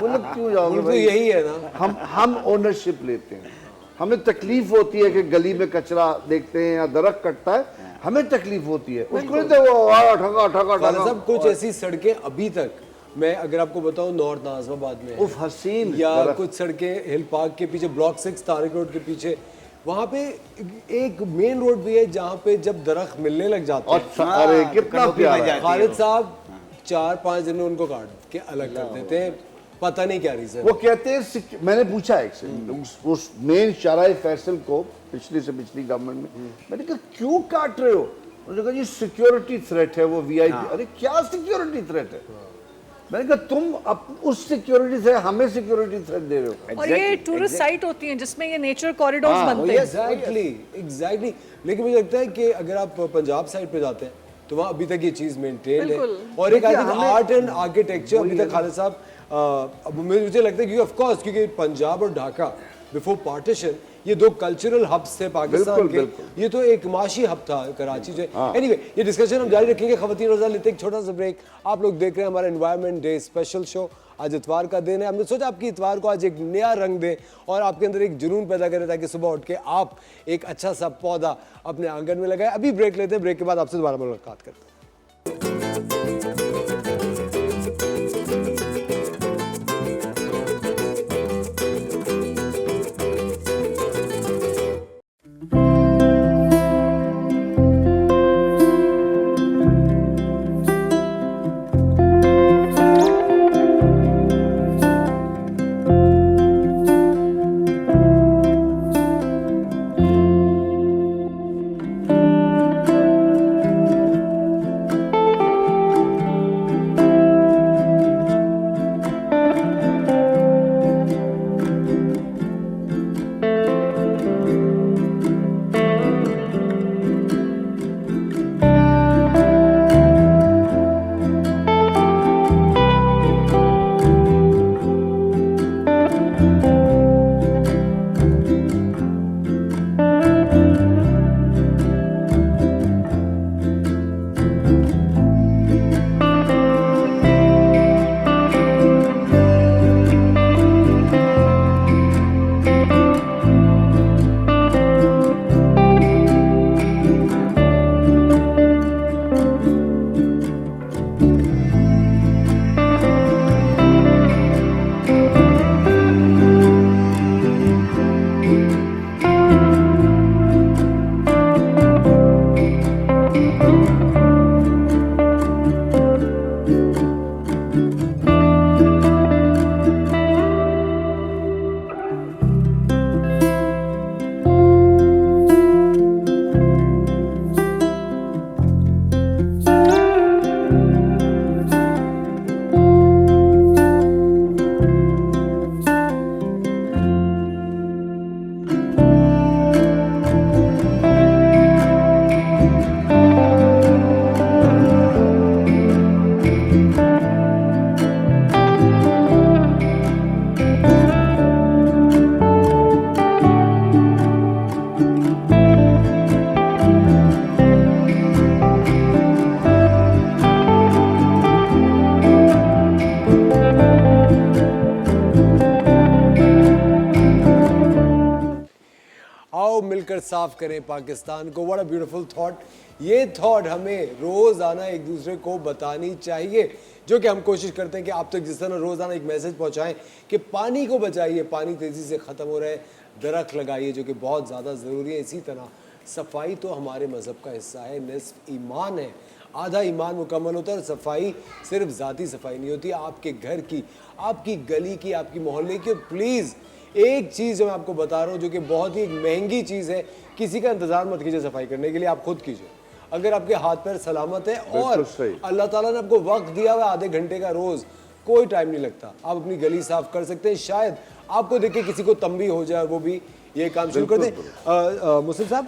मुल्क क्यों जाऊंगा तो भाई? यही है ना, हम ओनरशिप लेते हैं। हमें तकलीफ होती है कि गली में कचरा देखते हैं या दरख्त कटता है, हमें तकलीफ होती है। उसको नहीं तो वो ठगा ठगा खालिद ठगा। साहब, कुछ ऐसी सड़कें अभी तक, मैं अगर आपको बताऊं, नॉर्थ नाज़िमाबाद में है, उफ, हसीन या दरख्त। कुछ सड़कें हिल पार्क के पीछे, ब्लॉक 6 तारिक रोड के पीछे, वहाँ पे एक मेन रोड भी है जहाँ पे जब दरख्त मिलने लग जाते हैं, और अरे कितना कनोपी प्यारा बन है। जाती है खालिद वो। साहब 4-5 दिन में उनको काट के अलग कर देते हैं, पता नहीं क्या रीजन। वो कहते हैं, मैंने पूछा एक से उस मेन शाहराह फैसल को, पिछली से पिछली गवर्नमेंट में, मैंने कहा क्यों काट रहे हो? उन्होंने कहा जी सिक्योरिटी थ्रेट है वो वीआईपी। अरे क्या सिक्योरिटी थ्रेट है? मैंने कहा तुम अब उस सिक्योरिटी से हमें सिक्योरिटी थ्रेट दे रहे हो। और ये टूरिस्ट साइट होती हैं जिसमें ये नेचर कॉरिडोर्स बनते हैं। एग्जैक्टली। लेकिन मुझे लगता है कि अगर आप पंजाब साइड पे जाते हैं तो वहाँ अभी तक ये चीज़ मेंटेन है। बिल्कुल। और एक आर्ट एंड आर्किटेक्चर अभी तक खालिद साहब, अब मुझे लगता है कि ऑफ कोर्स, क्योंकि पंजाब और ढाका बिफोर पार्टीशन ये 2 कल्चरल हब्स थे पाकिस्तान के। ये तो एक माशी हब था कराची जो। एनीवे, ये डिस्कशन हम जारी रखेंगे। खवातीन रोज़ा लेते हैं एक छोटा सा ब्रेक। आप लोग देख रहे हैं हमारा एनवायरनमेंट डे स्पेशल शो। आज इतवार का दिन है, हमने सोचा आपकी इतवार को आज एक नया रंग दें और आपके अंदर एक जुनून पैदा करें, ताकि सुबह उठ के आप एक अच्छा सा पौधा अपने आंगन में लगाएं। अभी ब्रेक लेते हैं, ब्रेक के बाद आपसे दोबारा मुलाकात करते हैं। मिलकर साफ करें पाकिस्तान को। What a beautiful thought. ये थॉट हमें रोज़ाना एक दूसरे को बतानी चाहिए, जो कि हम कोशिश करते हैं कि आप तक जिस तरह रोज़ाना एक मैसेज पहुंचाएं कि पानी को बचाइए, पानी तेज़ी से ख़त्म हो रहा है, दरख्त लगाइए जो कि बहुत ज़्यादा ज़रूरी है। इसी तरह सफाई तो हमारे मज़हब का हिस्सा है, निस्फ ईमान है, आधा ईमान मुकम्मल होता है। और सफाई सिर्फ ज़ाती सफाई नहीं होती, आपके घर की, आपकी गली की, आपकी मोहल्ले की। प्लीज़ एक चीज़ जो मैं आपको बता रहा हूँ जो कि बहुत ही एक महंगी चीज़ है, किसी का इंतज़ार मत कीजिए सफाई करने के लिए, आप खुद कीजिए। अगर आपके हाथ पैर सलामत है और अल्लाह ताला ने आपको वक्त दिया हुआ आधे घंटे का रोज़, कोई टाइम नहीं लगता, आप अपनी गली साफ कर सकते हैं। शायद आपको देख के किसी को तंबी हो जाए, वो भी ये काम शुरू कर दें। मुस्लिम साहब,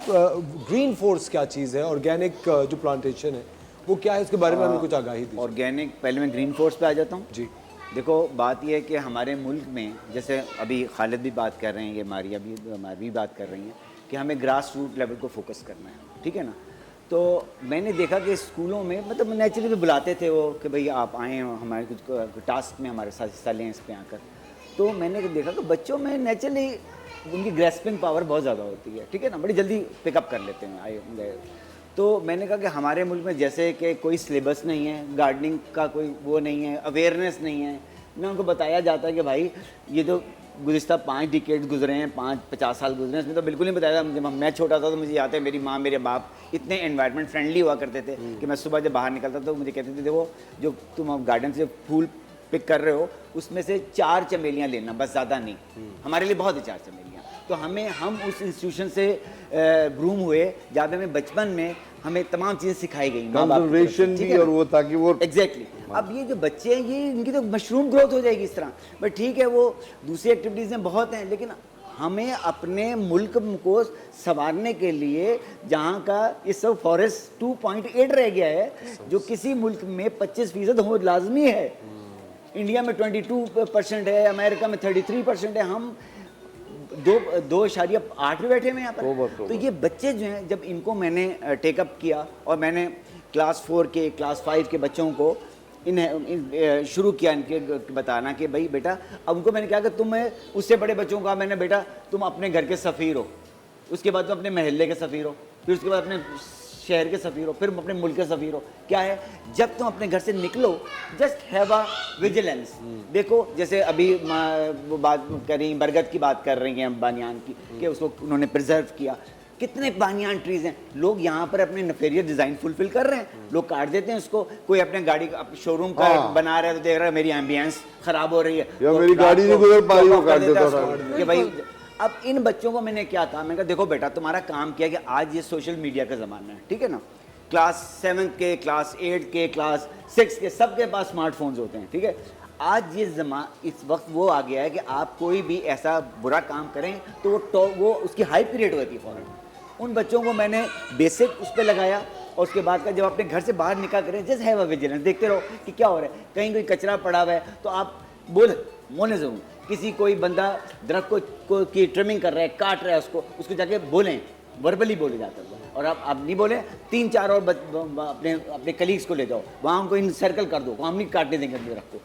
ग्रीन फोर्स क्या चीज़ है, ऑर्गेनिक जो प्लांटेशन है वो क्या है, उसके बारे में हमें कुछ आगाही दी। ऑर्गेनिक, पहले मैं ग्रीन फोर्स पे आ जाता हूँ जी। देखो बात यह है कि हमारे मुल्क में, जैसे अभी खालिद भी बात कर रहे हैं, ये मारिया भी बात कर रही हैं कि हमें ग्रास रूट लेवल को फोकस करना है, ठीक है ना। तो मैंने देखा कि स्कूलों में मतलब नेचुरली भी बुलाते थे वो कि भाई आप आएँ हमारे कुछ टास्क में हमारे साथ हिस्सा लें इस पर आकर। तो मैंने देखा कि बच्चों में नेचुरली उनकी ग्रेस्पिंग पावर बहुत ज़्यादा होती है, ठीक है ना, बड़ी जल्दी पिकअप कर लेते हैं। तो मैंने कहा कि हमारे मुल्क में जैसे कि कोई सिलेबस नहीं है, गार्डनिंग का कोई वो नहीं है, अवेयरनेस नहीं है। मैं उनको बताया जाता है कि भाई ये जो गुज़िस्ता 5 डिकेड गुजरे हैं, 5-50 साल गुजरे हैं, इसमें तो बिल्कुल नहीं बताया था। जब मैं छोटा था तो मुझे याद है मेरी माँ मेरे बाप इतने एनवायरनमेंट फ्रेंडली हुआ करते थे कि मैं सुबह जब बाहर निकलता तो मुझे कहते थे देखो जो तुम गार्डन से फूल पिक कर रहे हो उसमें से 4 चमेलियाँ लेना, बस ज़्यादा नहीं। हमारे लिए बहुत है 4 चमेलियाँ। तो हम उस इंस्टीट्यूशन से ब्रूम हुए जहाँ पे हमें बचपन में हमें तमाम चीज़ें सिखाई गई, कंजर्वेशन भी, और वो ताकि वो एग्जैक्टली अब ये जो बच्चे हैं ये इनकी तो मशरूम ग्रोथ हो जाएगी इस तरह। बट ठीक है, वो दूसरी एक्टिविटीज़ बहुत हैं, लेकिन हमें अपने मुल्क को संवारने के लिए जहाँ का इस सब फॉरेस्ट 2.8 रह गया है, जो किसी मुल्क में 25% हो लाजमी है। इंडिया में 22% है, अमेरिका में 33% है, हम 2.8 पे बैठे हुए यहाँ पर। तो ये बच्चे जो हैं, जब इनको मैंने टेकअप किया और मैंने क्लास 4 के क्लास 5 के बच्चों को शुरू किया इनके बताना कि भाई बेटा, अब उनको मैंने कहा कि तुम उससे बड़े बच्चों का मैंने बेटा तुम अपने घर के सफ़ीर हो, उसके बाद तुम अपने महल्ले के सफ़ीर हो, फिर उसके बाद अपने शहर के सफ़ीर हो, फिर अपने मुल्क के सफ़ीर हो। क्या है, जब तुम अपने घर से निकलो जस्ट हैव अ विजिलेंस। देखो जैसे अभी वो बात करी, बरगद की बात कर रही हैं बानियान की, कि उसको उन्होंने प्रिजर्व किया। कितने बानियान ट्रीज हैं, लोग यहाँ पर अपने नफेरियस डिज़ाइन फुलफिल कर रहे हैं, लोग काट देते हैं उसको। कोई अपने गाड़ी का शोरूम का बना रहा है तो देख रहा है मेरी एम्बियंस खराब हो रही है, या मेरी गाड़ी नहीं गुजर पा रही, वो काट देता था कि भाई। अब इन बच्चों को मैंने क्या कहा, मैंने कहा देखो बेटा तुम्हारा काम किया कि आज ये सोशल मीडिया का ज़माना है, ठीक है ना। क्लास 7 के, क्लास 8 के, क्लास 6 के, सबके पास स्मार्टफोन्स होते हैं, ठीक है। आज ये इस वक्त वो आ गया है कि आप कोई भी ऐसा बुरा काम करें तो वो उसकी हाई पीरियड होती है फ़ौरन। उन बच्चों को मैंने बेसिक उस पर लगाया, और उसके बाद का जब अपने घर से बाहर निकल करें जैसे है वह विजिलेंस, देखते रहो कि क्या हो रहा है। कहीं कोई कचरा पड़ा हुआ है तो आप बोले ज़रूर, किसी कोई बंदा दरख्त को की ट्रिमिंग कर रहा है, काट रहा है उसको जाके बोलें, वर्बली बोले जाता है। और आप नहीं बोले, 3-4 और अपने कलीग्स को ले जाओ, वहाँ उनको इन सर्कल कर दो, हम नहीं काटने देंगे दरख्त को।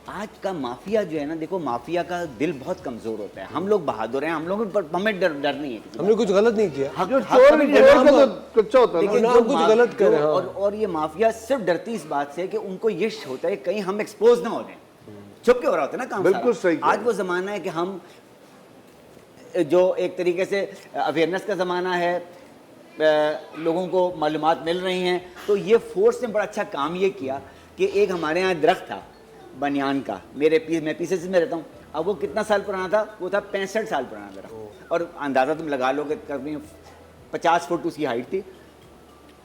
आज का माफिया जो है ना, देखो माफिया का दिल बहुत कमज़ोर होता है। हम लोग बहादुर हैं, हम लोग पर हमें डर नहीं है, हमने कुछ गलत नहीं किया। कच्चा होता है, लेकिन हम कुछ गलत कर रहे हैं। और ये माफिया सिर्फ डरती इस बात से कि उनको ये होता है कहीं हम एक्सपोज ना हो जाए, छुप के हो रहा होता है ना काम। बिल्कुल सही। आज वो ज़माना है कि हम जो एक तरीके से अवेयरनेस का ज़माना है, लोगों को मालूमात मिल रही हैं। तो ये फोर्स ने बड़ा अच्छा काम ये किया कि एक हमारे यहाँ दरख्त था बनियान का, मैं पीछे में रहता हूँ, अब वो कितना साल पुराना था, वो था 65 साल पुराना दरख्त। और अंदाज़ा तुम लगा लो कि करीब 50 फुट उसकी हाइट थी।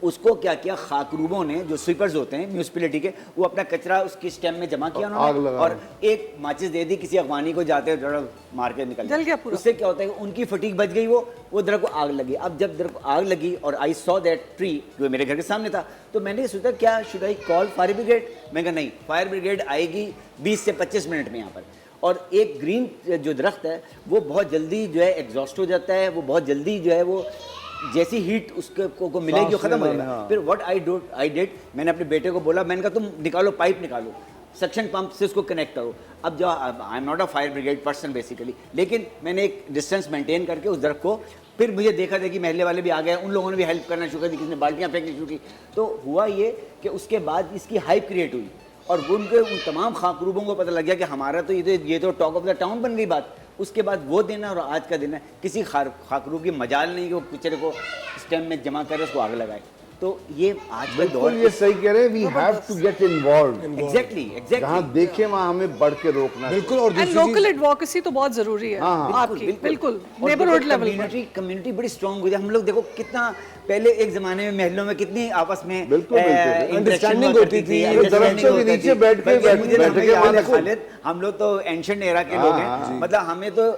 उसको क्या किया, खाकरूबों ने, जो स्वीपर्स होते हैं म्यूनिसिपैलिटी के, वो अपना कचरा उसकी स्टेम में जमा किया उन्होंने, और एक माचिस दे दी किसी अगवानी को, जाते जरा मार के निकल जल गया पूरा। उससे क्या होता है कि उनकी फटीक बच गई, वो दरख्त को आग लगी। अब जब दरख्त को आग लगी और आई सॉ दैट ट्री जो मेरे घर के सामने था, तो मैंने सोचा क्या should I call fire brigade. मैं कहा नहीं, फायर ब्रिगेड आएगी 20 से 25 मिनट में यहाँ पर। और एक ग्रीन जो दरख्त है वो बहुत जल्दी जो है एग्जॉस्ट हो जाता है, वो बहुत जल्दी जो है वो जैसी हीट उसको मिलेगी वो खत्म हो जाएगा। फिर व्हाट आई डिड, मैंने अपने बेटे को बोला, मैंने कहा तुम निकालो पाइप निकालो, सक्शन पंप से उसको कनेक्ट करो। अब जो I am not a fire brigade person basically, लेकिन मैंने एक डिस्टेंस मेंटेन करके उस दरख्त को फिर मुझे देखा देखी महल्ले वाले भी आ गए, उन लोगों ने भी हेल्प करना शुरू कर दी, किसी ने बाल्टियाँ फेंकनी शुरू की। तो हुआ ये कि उसके बाद इसकी हाइप क्रिएट हुई और उनके उन तमाम खाकरूबों को पता लग गया कि हमारा तो ये तो टॉक ऑफ द टाउन बन गई बात। उसके बाद वो दिन है और आज का दिन है, किसी खाकरू की मजाल नहीं कि वो पिक्चर को स्टैम्प में जमा करे उसको आग लगाए। तो ये आज का दौर, ये सही कह रहे हैं, we have to get involve. Exactly जहाँ देखे वहाँ हमें बढ़ के रोकना है। बिल्कुल। और एंड दूसरी लोकल चीज एडवोकेसी तो बहुत जरूरी है आपकी, बिल्कुल नेबरहुड लेवल पर। कम्युनिटी बड़ी स्ट्रांग हुई है। हम लोग देखो कितना पहले एक जमाने में महलों में कितनी आपस में बिल्कुल, अंडरस्टैंडिंग होती थी, दरख्तों के नीचे बैठ के खालिद, हम लोग तो एंशिएंट एरा के लोग हैं। मतलब हमें तो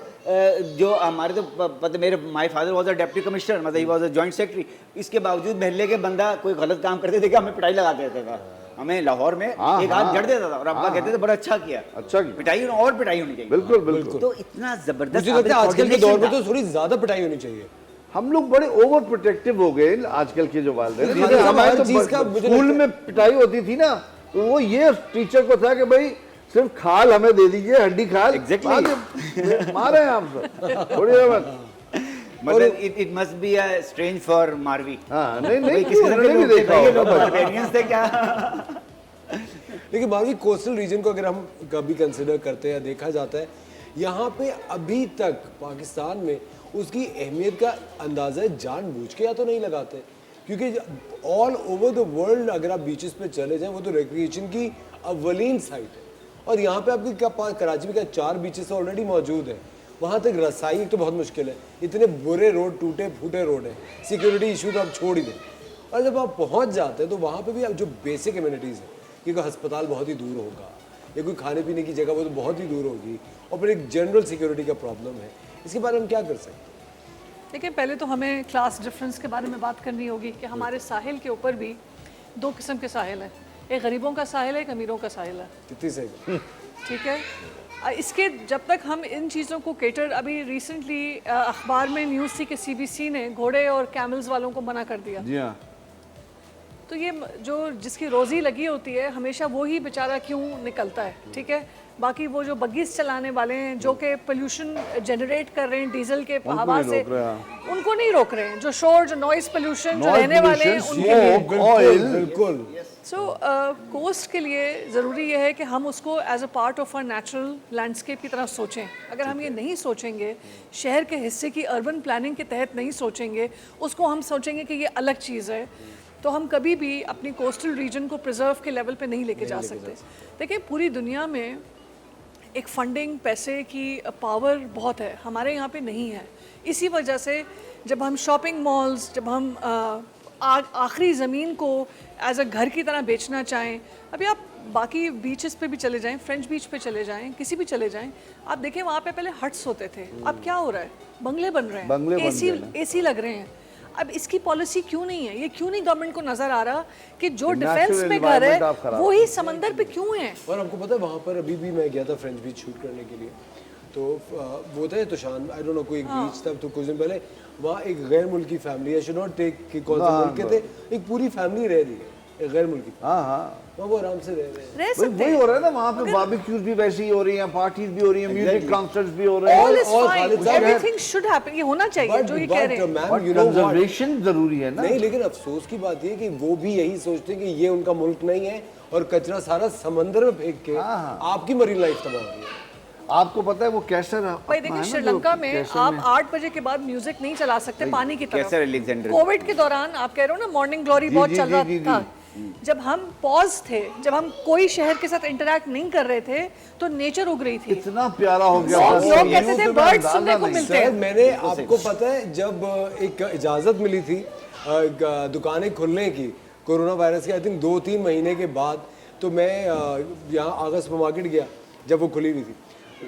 जो हमारे तो पता, मेरे my father was a deputy commissioner, मतलब he was a joint secretary. इसके बावजूद महल्ले के बंदा कोई गलत काम करते थे कि हमें पिटाई लगा देता था। हमें लाहौर में एक हाथ जड़ देता था और अब्बा कहते थे बड़ा अच्छा किया, पिटाई और पिटाई होनी चाहिए। बिल्कुल बिल्कुल। तो इतना जबरदस्त मुझे लगता है आजकल के दौर में तो थोड़ी ज्यादा पिटाई होनी चाहिए। हम लोग बड़े ओवर प्रोटेक्टिव हो गए आजकल के जो वालिदैन। हर हमारे तो चीज का स्कूल में पिटाई होती थी ना, तो वो ये टीचर को था कि भाई सिर्फ खाल हमें दे दीजिए, हड्डी खाल। Exactly. मारे आप सब थोड़ी मत। मतलब it must be a strange for मारवी। हाँ, नहीं भाई नहीं, किसी तरह उन्होंने के भी लोग देखा थे, होगा। barbarians थे क्या? लेकिन मारवी कोस्टल रीजन को अगर हम कभी कंसिडर करते हैं या देखा जाता है, यहाँ पे अभी तक पाकिस्तान में उसकी अहमियत का अंदाज़ा जानबूझ के या तो नहीं लगाते, क्योंकि ऑल ओवर द वर्ल्ड अगर आप बीचेस पे चले जाएं वो तो रिक्रिएशन की अव्वलीन साइट है। और यहाँ पे आपके क्या पास कराची में क्या 4 बीचेस ऑलरेडी मौजूद हैं। वहाँ तक रसाई तो बहुत मुश्किल है, इतने बुरे रोड, टूटे फूटे रोड है, सिक्योरिटी इशू तो आप छोड़ ही दें। और जब आप पहुँच जाते हैं तो वहाँ पे भी अब जो बेसिक एम्यूनिटीज़ हैं, क्योंकि अस्पताल बहुत ही दूर होगा या कोई खाने पीने की जगह वो तो बहुत ही दूर होगी, और फिर एक जनरल सिक्योरिटी का प्रॉब्लम है। इसके बारे में हम क्या कर सकते हैं? देखिए, पहले तो हमें क्लास डिफरेंस के बारे में बात करनी होगी कि हमारे साहिल के ऊपर भी 2 किस्म के साहिल हैं। एक गरीबों का साहिल है, एक अमीरों का साहिल है। कितनी सही। ठीक है, इसके जब तक हम इन चीज़ों को केटर, अभी रिसेंटली अखबार में न्यूज़ थी कि CBC ने घोड़े और कैमल्स वालों को मना कर दिया। जी हाँ। तो ये जो जिसकी रोज़ी लगी होती है हमेशा वो ही बेचारा क्यों निकलता है। ठीक है, बाकी वो जो बग्गीज चलाने वाले हैं जो कि पोल्यूशन जनरेट कर रहे हैं डीजल के हवा से, उनको नहीं रोक रहे हैं। जो शोर, जो नॉइस पोल्यूशन जो रहने वाले हैं उनके लिए ऑयल। बिल्कुल। सो कोस्ट के लिए ज़रूरी ये है कि हम उसको as a part of our natural landscape की तरह सोचें। अगर हम ये नहीं सोचेंगे, शहर के हिस्से की अर्बन प्लानिंग के तहत नहीं सोचेंगे, उसको हम सोचेंगे कि ये अलग चीज़ है, तो हम कभी भी अपनी कोस्टल रीजन को प्रिजर्व के लेवल पे नहीं लेके जा सकते। देखिए, पूरी दुनिया में एक फंडिंग, पैसे की पावर बहुत है, हमारे यहाँ पे नहीं है। इसी वजह से जब हम शॉपिंग मॉल्स, जब हम आखिरी ज़मीन को एज अ घर की तरह बेचना चाहें, अभी आप बाकी बीचेस पे भी चले जाएं, फ्रेंच बीच पे चले जाएं, किसी भी चले जाएं, आप देखें वहाँ पे पहले हट्स होते थे, अब क्या हो रहा है? बंगले बन रहे हैं, एसी लग रहे हैं। अब इसकी पॉलिसी क्यों नहीं है? ये क्यों नहीं गवर्नमेंट को नजर आ रहा कि जो डिफेंस में घर है वो ही समंदर पे क्यों है? और आपको पता है वहाँ पर अभी भी मैं गया था फ्रेंच बीच शूट करने के लिए, तो वो थे तुशान, आई डोंट नो, कोई एक बीच था, तो कुछ दिन पहले वहाँ एक गैर मुल्की family, I should not take कि कौन से मुल्क के थे, एक पूरी फैमिली रह रही है, एक गैर मुल्की। हाँ हाँ, वो आराम से रह रहे हैं। रह सकते वही हो रहा है ना, वहाँ पे बारबेक्यूज भी वैसे ही हो रही हैं, पार्टीज भी हो रही हैं, म्यूजिक कॉन्सर्ट्स भी हो रहे हैं। All is और fine, खालिद साहब, everything should happen, ये होना चाहिए जो ये कह रहे हैं। Ma'am, you know what? Conservation जरूरी है ना। नहीं, लेकिन अफसोस की बात ये कि वो भी यही सोचते हैं कि ये उनका मुल्क नहीं है और कचरा सारा समंदर में फेंक के आपकी मरीन लाइफ तबाह हो रही है। आपको पता है वो कैसर है? भाई देखिए, श्रीलंका में आप 8 बजे के बाद म्यूजिक नहीं चला सकते पानी की तरफ। कैसर अलेक्जेंडर। कोविड के दौरान आप कह रहे हो ना, मॉर्निंग ग्लोरी बहुत चल रहा था। जब हम पॉज थे, जब हम कोई शहर के साथ इंटरैक्ट नहीं कर रहे थे, तो नेचर उग रही थी। इतना प्यारा हो गया। लोग कहते थे बर्ड सुनने को मिलते हैं। मैंने आपको पता है जब एक इजाज़त मिली थी दुकानें खुलने की कोरोना वायरस के, आई थिंक 2-3 महीने के बाद, तो मैं यहाँ आगा सुपर मार्केट गया जब वो खुली हुई थी,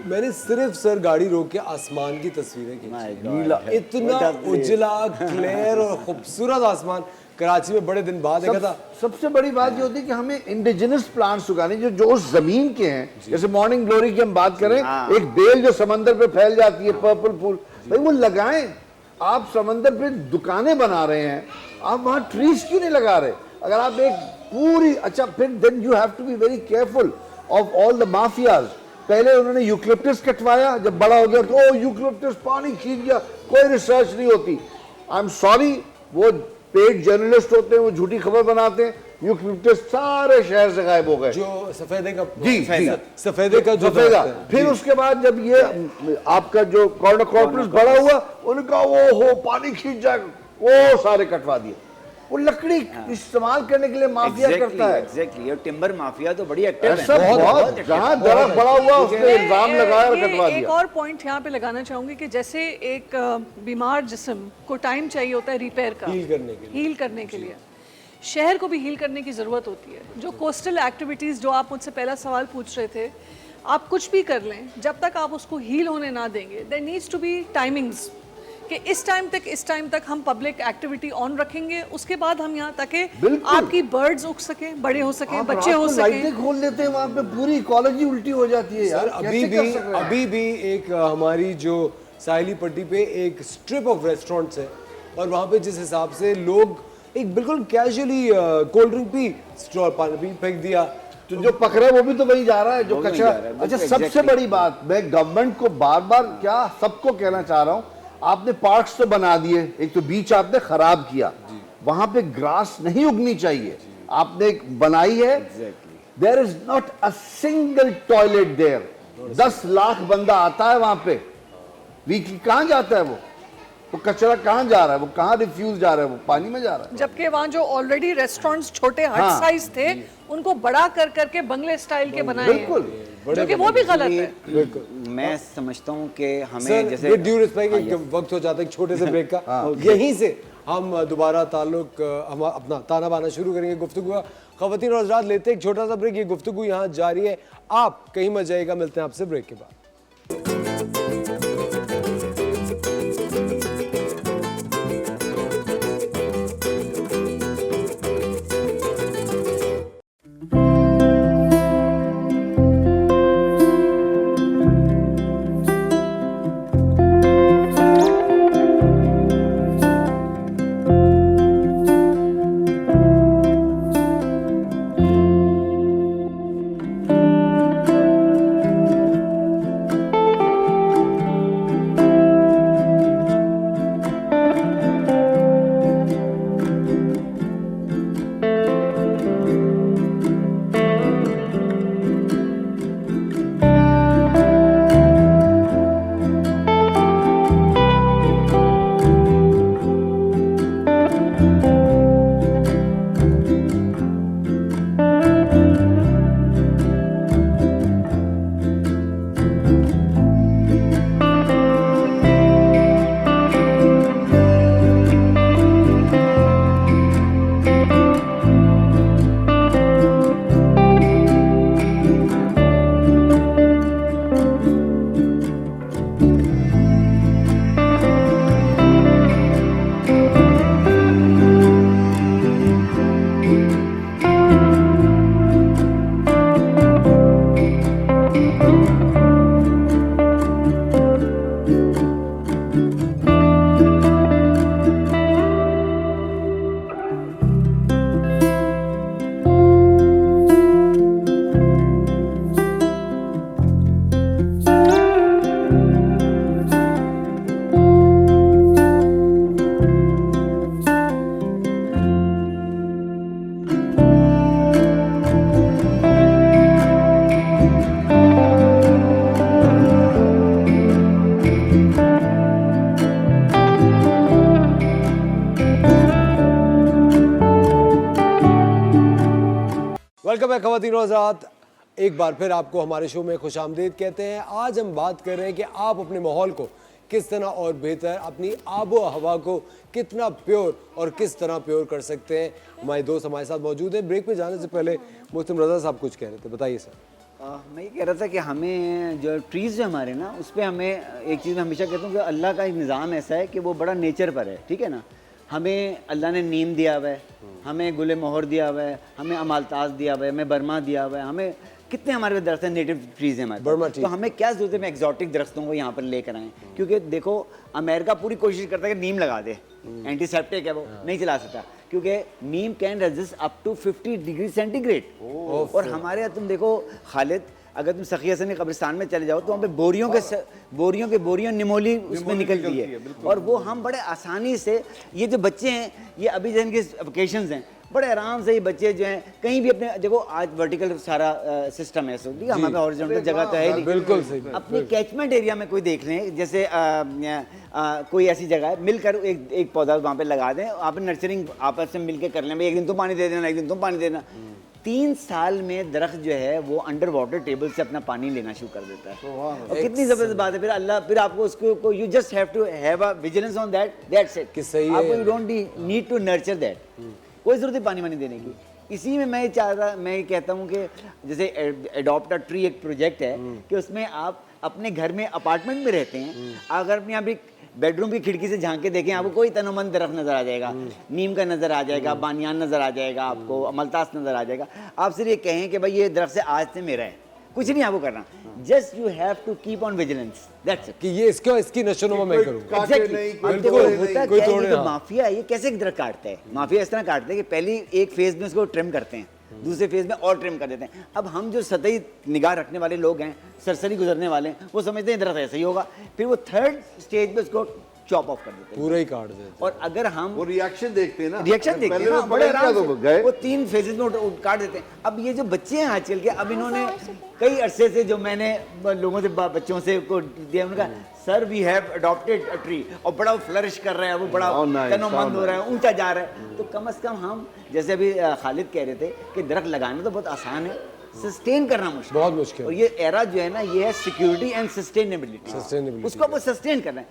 मैंने सिर्फ सर गाड़ी रोक के आसमान की तस्वीरें खींची। इतना उजला, क्लियर और खूबसूरत आसमान कराची में बड़े दिन बाद देखा था। सबसे बड़ी बात ये होती है कि हमें इंडिजिनस प्लांट्स उगाने जो उस जमीन के हैं, जैसे मॉर्निंग ग्लोरी की हम बात करें, एक बेल जो समंदर पे फैल जाती है, पर्पल फूल, भाई वो लगाएं। आप समंदर पे दुकानें बना रहे हैं, आप वहाँ ट्रीज क्यों नहीं लगा रहे? अगर आप एक पूरी, अच्छा फिर then you have to be very careful of all the mafias पहले उन्होंने यूकलिप्टस कटवाया, जब बड़ा हो गया तो ओ यूकलिप्टस पानी खींच गया, कोई रिसर्च नहीं होती। आई एम सॉरी, वो पेड जर्नलिस्ट होते हैं, वो झूठी खबर बनाते हैं। यूकलिप्टस सारे शहर से गायब हो गए। जो सफेदे का जी, जी। सफेदे का जो सफेदा। दरख्त है। फिर उसके बाद जब ये आपका जो कॉर्नोकॉर्पस बड़ा हुआ, उन्होंने कहा वो हो पानी खींच जाएगा, वो सारे कटवा दिए। वो लकड़ी इस्तेमाल करने के लिए माफिया करता है। एग्जैक्टली, और टिम्बर माफिया तो बड़ी एक्टिव ऐसा है। बहुत, जहाँ दरख्त बड़ा हुआ उस पे इल्जाम लगाया और कटवा एक दिया। और पॉइंट यहाँ पे लगाना चाहूंगी कि जैसे एक बीमार जिस्म को टाइम चाहिए होता है रिपेयर का, हील करने के लिए शहर को भी हील करने की ज़रूरत होती है। जो कोस्टल एक्टिविटीज़, जो आप मुझसे पहला सवाल पूछ रहे थे, आप कुछ भी कर लें, जब तक आप उसको हील होने ना देंगे, there needs to be timings कि इस टाइम तक हम पब्लिक एक्टिविटी ऑन रखेंगे, उसके बाद हम यहाँ ताकि आपकी बर्ड्स उग सकें, बड़े हो सकें, बच्चे हो सकें। लाइटें खोल देते हैं वहाँ पे, पूरी इकोलॉजी उल्टी हो जाती है यार। अभी भी एक हमारी जो साहिली पट्टी पे एक स्ट्रिप ऑफ रेस्टोरेंट्स है, और वहाँ पे जिस हिसाब से लोग एक बिल्कुल casually cold drink P, straw पानी भी फेंक दिया, तो जो पकड़ा वो भी तो वही जा रहा है, जो कचरा। अच्छा, सबसे बड़ी बात मैं गवर्नमेंट को बार बार क्या सबको कहना चाह रहा हूँ, आपने पार्क्स तो बना दिए, एक तो बीच आपने खराब किया, वहां पे ग्रास नहीं उगनी चाहिए, आपने एक बनाई है। There is not a single toilet there. 10 lakh बंदा आता है वहां पे वीकली, कहां जाता है वो कचरा कहां जा रहा है, वो कहां रिफ्यूज जा रहा है, वो पानी में जा रहा है। जबकि वहाँ जो ऑलरेडी रेस्टोरेंट्स छोटे हट साइज थे, उनको बड़ा कर करके बंगले स्टाइल के बनाए हैं, बिल्कुल, जो कि वो भी गलत है। मैं समझता हूँ कि हमें सर जैसे ड्यू रिस्पेक्ट एक वक्त हो जाता है एक छोटे से ब्रेक का, यहीं से हम दोबारा ताल्लुक हम अपना ताना बाना शुरू करेंगे गुफ्तगू का। ख़वातीन और हज़रात, लेते हैं एक छोटा सा ब्रेक, ये गुफ्तगू यहाँ जारी है, आप कहीं मत जाइएगा, मिलते हैं आपसे ब्रेक के बाद। वेलकम है ख़वातीन और हज़रात, एक बार फिर आपको हमारे शो में खुशामदीद कहते हैं। आज हम बात कर रहे हैं कि आप अपने माहौल को किस तरह और बेहतर, अपनी आबो हवा को कितना प्योर और किस तरह प्योर कर सकते हैं। हमारे दोस्त हमारे साथ मौजूद हैं। ब्रेक पे जाने से पहले मुहतरम रज़ा साहब कुछ कह रहे थे, बताइए सर। मैं ये कह रहा था कि हमें जो ट्रीज़ जो हमारे ना, उस पर हमें एक चीज़ मैं हमेशा कहता हूँ कि अल्लाह का एक निज़ाम ऐसा है कि वो बड़ा नेचर पर है, ठीक है ना। हमें अल्लाह ने नीम दिया हुआ है, हमें गुले मोहर दिया हुआ है, हमें अमालताज दिया हुआ है, हमें बर्मा दिया हुआ है, हमें कितने हमारे दरख्त हैं, नेटिव ट्रीज़ हैं हमारे पास। तो हमें क्या ज़रूरत है हम एक्जॉटिक दरख्तों को यहाँ पर लेकर आएँ, क्योंकि देखो अमेरिका पूरी कोशिश करता है कि नीम लगा दे, एंटीसेप्टिक है वो, नहीं चला सकता, क्योंकि neem can resist up to 50 degree centigrade. और हमारे यहाँ तुम देखो खालिद, अगर तुम सखी हसन कब्रिस्तान में चले जाओ तो वहाँ पे बोरियों निमोली उसमें निकलती है, और वो हम बड़े आसानी से, ये जो बच्चे हैं ये अभी जिनके वेकेशंस हैं, बड़े आराम से ये बच्चे जो हैं कहीं भी अपने, देखो आज वर्टिकल सारा सिस्टम है, ठीक है, हमारे हॉरिजॉन्टल जगह तो है नहीं, बिल्कुल सही, अपने कैचमेंट एरिया में कोई देख लें, जैसे कोई ऐसी जगह है, मिलकर एक पौधा वहाँ पे लगा दें, आप नर्सरिंग आपस में मिलकर कर लें, भाई एक दिन तुम पानी दे देना, एक दिन तुम पानी देना। 3 साल में दरख्त जो है वो अंडर वाटर टेबल से अपना पानी लेना शुरू कर देता है, और कितनी ज़बरदस्त बात है। फिर अल्लाह, फिर आपको उसको you just have to have a vigilance on that's it, कि सही है, आपको you don't need to nurture that, कोई ज़रूरत नहीं पानी वानी देने की। इसी में मैं ये कहता हूँ कि जैसे एडॉप्ट अ ट्री एक प्रोजेक्ट है कि उसमें आप अपने घर में अपार्टमेंट में रहते हैं, अगर अपने यहाँ भी बेडरूम की खिड़की से झांक के देखें, आपको कोई तनोमंद दरख्त नजर आ जाएगा, नीम का नजर आ जाएगा, बानियान नजर आ जाएगा, आपको अमलतास नजर आ जाएगा। आप सिर्फ ये कहें कि भाई ये दरख्त से आज से मेरा है, कुछ नहीं आपको करना, just you have to keep on vigilance, that's it, कि ये इसकी नशोनुमा मैं करूँगा। माफिया ये कैसे दरख्त काटता है, माफिया इस तरह काटते हैं कि पहली एक फेज में उसको ट्रिम करते हैं, दूसरे फेज में और ट्रिम कर देते हैं। अब हम जो सतही निगाह रखने वाले लोग हैं, सरसरी गुजरने वाले हैं, वो समझते हैं दरख्त ऐसे ही होगा, फिर वो थर्ड स्टेज पे उसको चॉप ऑफ कर देते हैं, पूरा ही काट देते हैं। और अगर हम वो रिएक्शन देखते हैं ना, रिएक्शन देखते हैं पहले ना, वो बड़े पकड़ आराम के से तो गए। वो 3 फेजेस में काट देते हैं। अब ये जो बच्चे हैं आजकल के, अब इन्होंने कई अरसे से जो मैंने लोगों से बच्चों से को दिया, उन्होंने कहा sir we have adopted a tree, और बड़ा फ्लरिश कर रहा है, वो बड़ा तनोमंद हो रहा है, ऊंचा जा रहा है। तो कम से कम हम, जैसे अभी खालिद कह रहे थे कि दरख्त लगाना तो बहुत आसान है, सस्टेन करना मुश्किल, बहुत मुश्किल। और ये एरा जो है ना, ये है सिक्योरिटी एंड सस्टेनेबिलिटी, उसको वो सस्टेन करना है।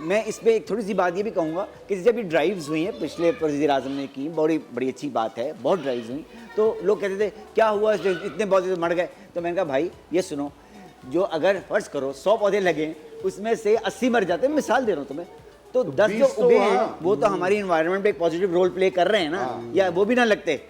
मैं इस पर एक थोड़ी सी बात ये भी कहूँगा कि जैसे अभी ड्राइव्स हुई हैं, पिछले वज़ीर-ए-आज़म ने की, बड़ी अच्छी बात है, बहुत ड्राइव्स हुई, तो लोग कहते थे क्या हुआ, इतने पौधे मर गए, तो मैंने कहा भाई ये सुनो, जो अगर फर्ज करो 100 पौधे लगे, उसमें से 80 मर जाते हैं, मिसाल दे रहा हूँ तुम्हें, तो 10 जो उगे हैं वो तो हमारी इन्वायरमेंट पे एक पॉजिटिव रोल प्ले कर रहे हैं ना, या वो भी ना लगते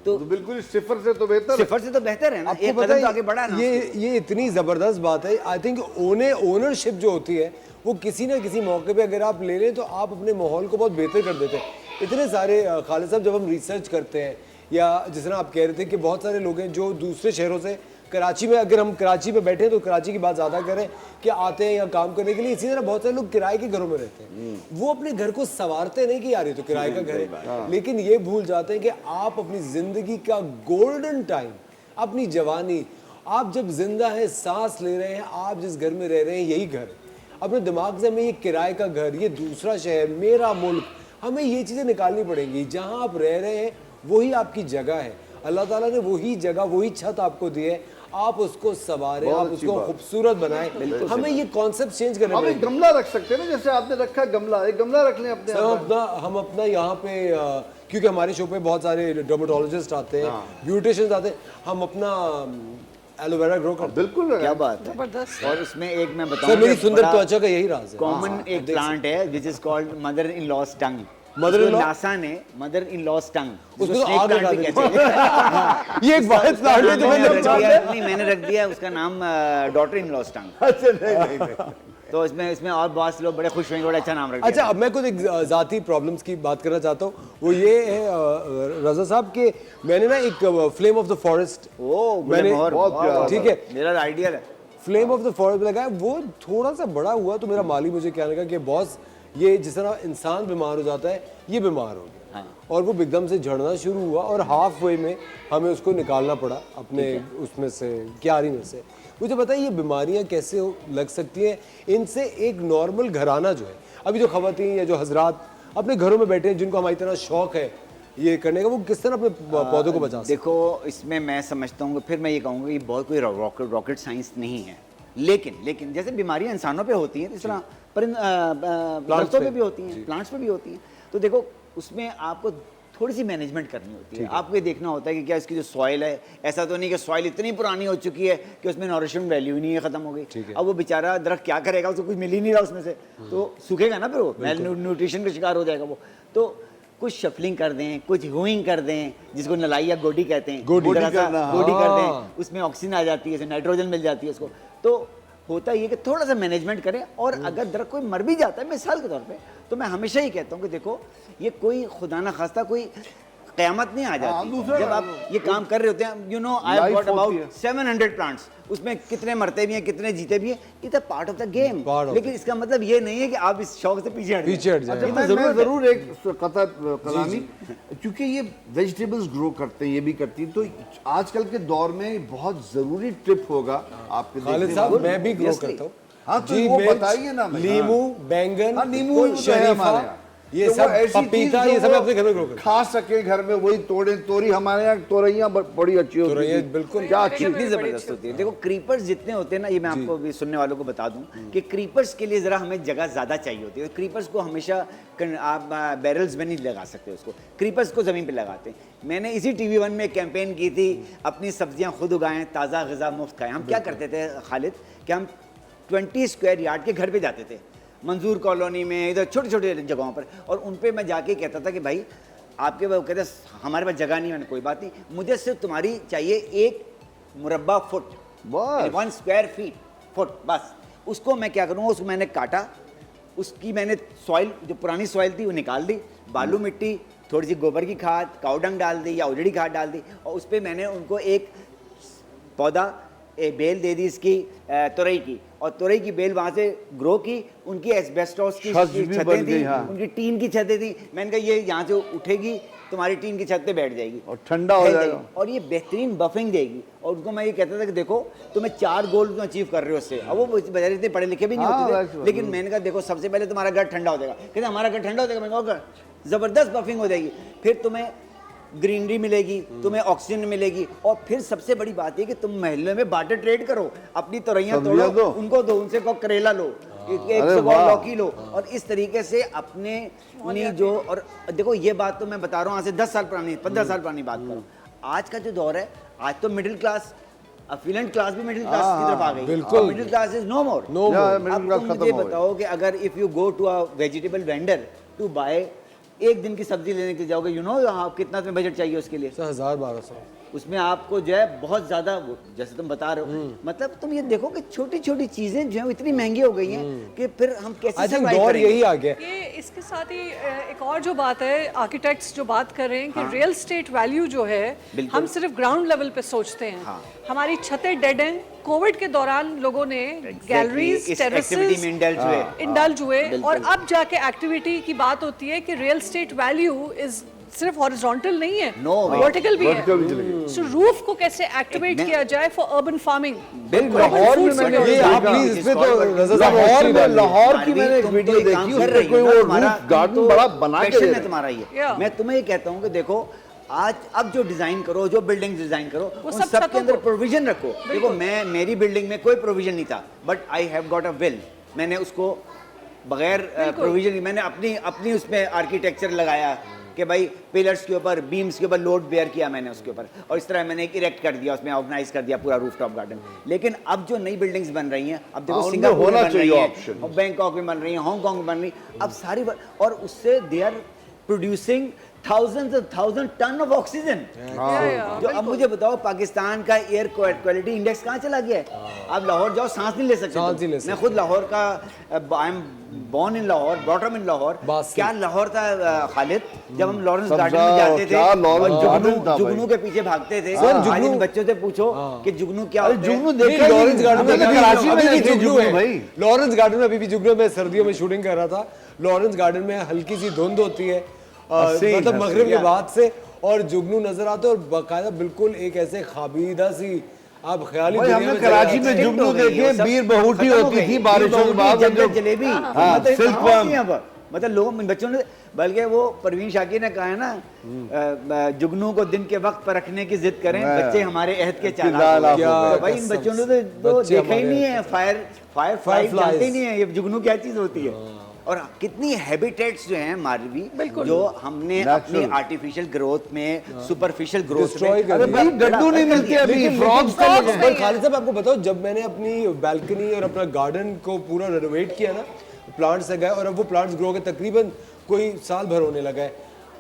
तो बिल्कुल सिफर से तो बेहतर है ना, आपको एक पता कदम है तो आगे बढ़ा ना। ये इतनी ज़बरदस्त बात है। आई थिंक ओनरशिप जो होती है वो किसी ना किसी मौके पे अगर आप ले लें तो आप अपने माहौल को बहुत बेहतर कर देते हैं। इतने सारे खालिद साहब, जब हम रिसर्च करते हैं, या जिस तरह आप कह रहे थे कि बहुत सारे लोग हैं जो दूसरे शहरों से, कराची में, अगर हम कराची में बैठे हैं तो कराची की बात ज़्यादा करें कि आते हैं या काम करने के लिए, इसी तरह बहुत सारे लोग किराए के घरों में रहते हैं। वो अपने घर को संवारते नहीं कि यार ये तो किराए का घर है, लेकिन ये भूल जाते हैं कि आप अपनी ज़िंदगी का गोल्डन टाइम, अपनी जवानी, आप जब जिंदा हैं, सांस ले रहे हैं, आप जिस घर में रह रहे हैं यही घर है। अपने दिमाग से हमें ये किराए का घर, ये दूसरा शहर, मेरा मुल्क, हमें ये चीज़ें निकालनी पड़ेंगी। जहाँ आप रह रहे हैं वही आपकी जगह है, अल्लाह ताला ने वही जगह, वही छत आपको दी है, आप उसको संवारें, आप उसको खूबसूरत बनाएं। हमें ये कॉन्सेप्ट चेंज करने हम एक गमला रख सकते हैं ना, जैसे आपने रखा गमला, एक गमला रख लें अपने। हम अपना यहाँ पे, क्योंकि हमारे शो पे बहुत सारे डर्मेटोलॉजिस्ट आते हैं, ब्यूटिशियंस आते हैं, हम अपना एलोवेरा ग्रो करते हैं। बिल्कुल, क्या बात है। जबरदस्त। और उसमें एक मैं सर बताऊं, मेरी सुंदर त्वचा का यही राज है। कॉमन एक प्लांट है which is called mother in loss tongue. Mother-in-law? NASA ने मदर इन लॉस टंग, उसको तो आग लगा दी। ये एक वाहिद प्लांट है जो मैंने रख दिया है उसका नाम डॉटर इन लॉस टंग। अच्छा, नहीं। तो इसमें और बहुत से लोग बड़े खुश होंगे, बड़ा अच्छा नाम रख दिया। अच्छा, अब मैं कुछ एक ज़ाती प्रॉब्लम्स की बात करना चाहता हूँ। वो ये है रजा साहब के, मैंने ना एक फ्लेम ऑफ द फॉरेस्ट, मैंने, ठीक है, मेरा आइडियल है, फ्लेम ऑफ द फॉरेस्ट लगाया। वो थोड़ा सा बड़ा हुआ तो मेरा माली मुझे कहने लगा कि बॉस ये जिस तरह इंसान बीमार हो जाता है ये बीमार हो गया, और वो एकदम से झड़ना शुरू हुआ, और हाफ वे में हमें उसको निकालना पड़ा अपने उसमें से, क्यारी में से। मुझे बताइए ये बीमारियां कैसे लग सकती हैं? इनसे एक नॉर्मल घराना जो है, अभी जो खवातीन या जो हजरात अपने घरों में बैठे हैं, जिनको हमारी तरह शौक है ये करने का, वो किस तरह अपने पौधों को बचा सकते? देखो, इसमें मैं समझता हूँ, फिर मैं ये कहूँगा कि बहुत कोई रॉकेट साइंस नहीं है, लेकिन जैसे बीमारियां इंसानों पे होती हैं, इस तरह प्लांट्स पे भी होती हैं, प्लांट्स पे भी होती हैं। तो देखो, उसमें आपको थोड़ी सी मैनेजमेंट करनी होती है। आपको ये देखना होता है कि क्या इसकी जो सॉइल है, ऐसा तो नहीं कि सॉइल इतनी पुरानी हो चुकी है कि उसमें नॉरिशमेंट वैल्यू ही नहीं है, खत्म हो गई। अब वो बेचारा दरख्त क्या करेगा, उसको कुछ मिल ही नहीं रहा उसमें से, तो सूखेगा ना, फिर वो न्यूट्रिशन का शिकार हो जाएगा वो। तो कुछ शफलिंग कर दें, कुछ हुइंग कर दें, जिसको नलाई या गोडी कहते हैं, गोडी कर दें, उसमें ऑक्सीजन आ जाती है, नाइट्रोजन मिल जाती है उसको। तो होता ये कि थोड़ा सा मैनेजमेंट करें, और अगर दरख्त कोई मर भी जाता है मिसाल के तौर पे, तो मैं हमेशा ही कहता हूँ कि देखो, ये कोई खुदा ना खास्ता कोई क़यामत नहीं आ जाती दूसरा- जब आप ये काम कर रहे होते हैं। You know I have Life got होती है। अबाउट 700 प्लांट्स, उसमें कितने मरते भी हैं कितने जीते भी हैं, it is part of the game. Part of लेकिन इसका मतलब ये नहीं है कि आप इस शौक से पीछे हट जाएं। पीछे हट जाएं। ये तो मैं ज़रूरत है। जरूर एक कलामी, क्योंकि ये वेजिटेबल्स ग्रो करते हैं, ये भी करती है, तो आजकल के दौर में बहुत जरूरी ट्रिप होगा आपके खालिद देखने साहब में। मैं भी ग्रो Obviously। करता हूँ। हाँ, तो जी, वो मिर्च, बताइए ना हमें। नींबू, बैंगन, हाँ, नींबू भी तो है शरीफा, हमारे यहाँ। ये तो वो सब ऐसी पपीता, चीज़ ये जो सब वो अपने घर में ग्रो करते हैं। खा सके घर में, वही तोड़े। तोरी हमारे यहाँ तोरैयाँ बड़ी अच्छी होती तोरैयाँ थी। बिल्कुल। क्या अच्छी कितनी जबरदस्त होती है। देखो क्रीपर्स जितने होते हैं ना, ये मैं आपको भी सुनने वालों को बता दूं कि क्रीपर्स के लिए जरा हमें जगह ज्यादा चाहिए होती है। क्रीपर्स को हमेशा आप बैरल्स में नहीं लगा सकते, उसको क्रीपर्स को जमीन पे लगाते हैं। मैंने इसी TV1 में एक कैंपेन की थी, अपनी सब्जियां खुद उगाएं, ताज़ा ग़िज़ा मुफ्त खाएं। हम क्या करते थे खालिद कि हम 20 स्क्वायर यार्ड के घर पे जाते थे, मंजूर कॉलोनी में, इधर छोटे छोटे जगहों पर, और उन पे मैं जाके कहता था कि भाई आपके वो कहते हमारे पास जगह नहीं है। मैंने कोई बात नहीं, मुझे सिर्फ तुम्हारी चाहिए 1 मुरब्बा फुट, बस। 1 स्क्वायर फुट बस। उसको मैं क्या करूँगा, उसको मैंने काटा, उसकी मैंने सॉइल जो पुरानी सॉइल थी वो निकाल दी, बालू मिट्टी, थोड़ी सी गोबर की खाद, काउडंग डाल दी या उजड़ी खाद डाल दी, और उस पर मैंने उनको एक पौधा, एक बेल दे दी इसकी तुरई की, और तुरई की बेल वहाँ से ग्रो की। उनकी एस्बेस्टोस की छत भी छतें बन थी, गई, हाँ। उनकी टीन की छतें थी। मैंने कहा ये यहाँ से उठेगी, तुम्हारी टीन की छत पे बैठ जाएगी और ठंडा हो फैल जाएगा। जाएगी, और ये बेहतरीन बफिंग देगी। और उनको मैं ये कहता था कि देखो तुम्हें 4 गोल तुम अचीव कर रहे हो उससे। अब वो बेचारे इतने पढ़े लिखे भी नहीं हाँ, होते वैसे थे, बात लेकिन मैंने कहा देखो सबसे पहले तुम्हारा घर ठंडा हो जाएगा। कहते हमारा घर ठंडा हो जाएगा। मैंने कहा जबरदस्त बफिंग हो जाएगी, फिर तुम्हें ग्रीनरी मिलेगी, तुम्हें ऑक्सीजन मिलेगी, और फिर सबसे बड़ी बात है कि तुम महल्ले में बार्टर ट्रेड करो, अपनी तोरैयां सब्जियां तोड़ो, दो। उनको दो, उनसे कहो करेला लो, एक अरे से वाह। लौकी लो, और इस तरीके से अपने अपनी जो, और देखो ये बात तो मैं बता रहा हूँ आज से 10 साल पुरानी, 15 साल पुरानी बात करूँ। आज का जो दौर है, आज तो मिडिल क्लास, अफिलेंट क्लास भी मिडिल क्लास की तरफ आ गई। बिल्कुल। Middle class is no more. No more. या, मिडिल अब क्लास तुम खत्म मुझे हो गई। बताओ कि अगर if you go to a vegetable vendor to buy, एक दिन की सब्जी लेने के लिए जाओगे, यू नो आप कितना तुम्हें बजट चाहिए उसके लिए? 1000-1200। उसमें आपको जो है बहुत ज्यादा, जैसे तुम बता रहे हो, मतलब तुम ये देखो कि छोटी छोटी चीजें जो है इतनी महंगी हो गई हैं कि फिर हम कैसे आई थिंक survive दौर करेंगे? यही आ गया। ये इसके साथ ही एक और जो बात है, आर्किटेक्ट्स जो बात कर रहे हैं कि रियल स्टेट वैल्यू जो है, बिल्कुल। हम सिर्फ ग्राउंड लेवल पे सोचते हैं। हाँ। हमारी छतें डेड हैं। कोविड के दौरान लोगों ने गैलरीज, इस activity में indulge हुए। इंडल्ज हुए, बिल्कुल। और अब जाके एक्टिविटी की बात होती है कि रियल स्टेट वैल्यू इज सिर्फ हॉरिजॉन्टल नहीं है, No way। वर्टिकल भी वर्टिकल है। भी चलेगी। सो रूफ को कैसे एक्टिवेट किया जाए फॉर अर्बन फार्मिंग। बिल्कुल। लाहौर में मैंने ये आप प्लीज इस पे तो रजा साहब लाहौर रोशनी में, डालिए। लाहौर की मारवी, मैंने एक तुम वीडियो तो ये देखी, काम उस कर पे रही हो कोई ना, वो तुम्हारा रूफ गार्डन तो बड़ा बना के passion दे है रहे हैं। तुम्हारा ये। Yeah। मैं तुम्हें ये कहता हूँ कि देखो आज अब जो डिजाइन करो, जो बिल्डिंग डिजाइन करो, उन सब सब के छतों अंदर को- प्रोविजन रखो। देखो मैं, मेरी बिल्डिंग में कोई प्रोविजन नहीं था, but I have got a will. मैंने उसको बगैर प्रोविजन, मैंने अपनी अपनी उसमें आर्किटेक्चर लगाया कि भाई पिलर्स के ऊपर, बीम्स के ऊपर लोड बेयर किया मैंने उसके ऊपर, और इस तरह मैंने एक इरेक्ट कर दिया, उसमें ऑर्गेनाइज कर दिया पूरा रूफटॉप गार्डन। लेकिन अब जो नई बिल्डिंग्स बन रही हैं, अब देखो हाँ, उनमें सिंगापुर में होना बन रही चाहिए हैं, option। और बैंकॉक में बन रही हैं, हांगकांग में बन रही हैं, अब सारी और उससे they are producing thousand ton of oxygen. जो अब मुझे बताओ पाकिस्तान का एयर क्वालिटी इंडेक्स कहाँ चला गया है? आप लाहौर जाओ, सांस नहीं ले सकते सांस तुम। नहीं ले मैं सकते। खुद लाहौर का, I am born in Lahore, brought up in Lahore. बात क्या लाहौर था खालिद, जब हम लॉरेंस सब्जा, गार्डन में जाते थे क्या लॉरेंस और गार्डन था भाई। जुगनू के पीछे भागते थे। सर, आज जुगनू- इन बच्चों से पूछो कि जुगनू क्या अरे होता है। जुगनू नहीं, देखा लॉरेंस गार्डन में कराची में अभी भी देखी जुगनू है भाई। लॉरेंस गार्डन में अभी भी जुगनू है। मैं सर्दियों में शूटिंग कर रहा था, लॉरेंस गार्डन में हल्की सी धुंध होती है, हसीन, मतलब हसीन। मगरिब के बाद से, और जुगनू नजर आता है, और बाकायदा बिल्कुल एक ऐसे खाबीदा सी आप ख्याली भाई दुनिया हमने में कराची चले में जाते हैं। एक्सटिंक्ट जुगनू हो गई, देखे, वो सब बीर बहुटी खत्म हो होती गई। थी बीर बारिशों के बहुटी, बाद, जन्नत जब जलेबी, हाँ, मतलब सिल्क कहाँ वर्म। होती हैं अब? मतलब लोग, बच्चों ने, बल्कि वो परवीन शाकिर ने कहा है ना, जुगनू को दिन के वक्त पर रखने की जिद करें, मैं- बच्चे हमारे अहद के चालाक चालाक हो क्या गए। तो भाई इन कसम बच्चों ने से, तो बच्चे देखा ही हमारे नहीं अहद है, के फायर फ्लाइज Fireflies। जानते ही नहीं है ये जुगनू क्या चीज होती है। और कितनी हैबिटेट्स जो हैं मारवी, जो हमने अपनी Natural। आर्टिफिशियल ग्रोथ में, सुपरफिशियल ग्रोथ Destroy में, कर अरे दिया। भाई गड्ढू नहीं मिलते अभी, लेकिन फ्रॉग्स पर खालिद साहब आपको बताओ, जब मैंने अपनी बैल्कनी और अपना गार्डन को पूरा रेनोवेट किया ना, प्लांट्स लगाए, और अब वो प्लांट्स ग्रो के तकरीबन कोई साल भर होने लगा है,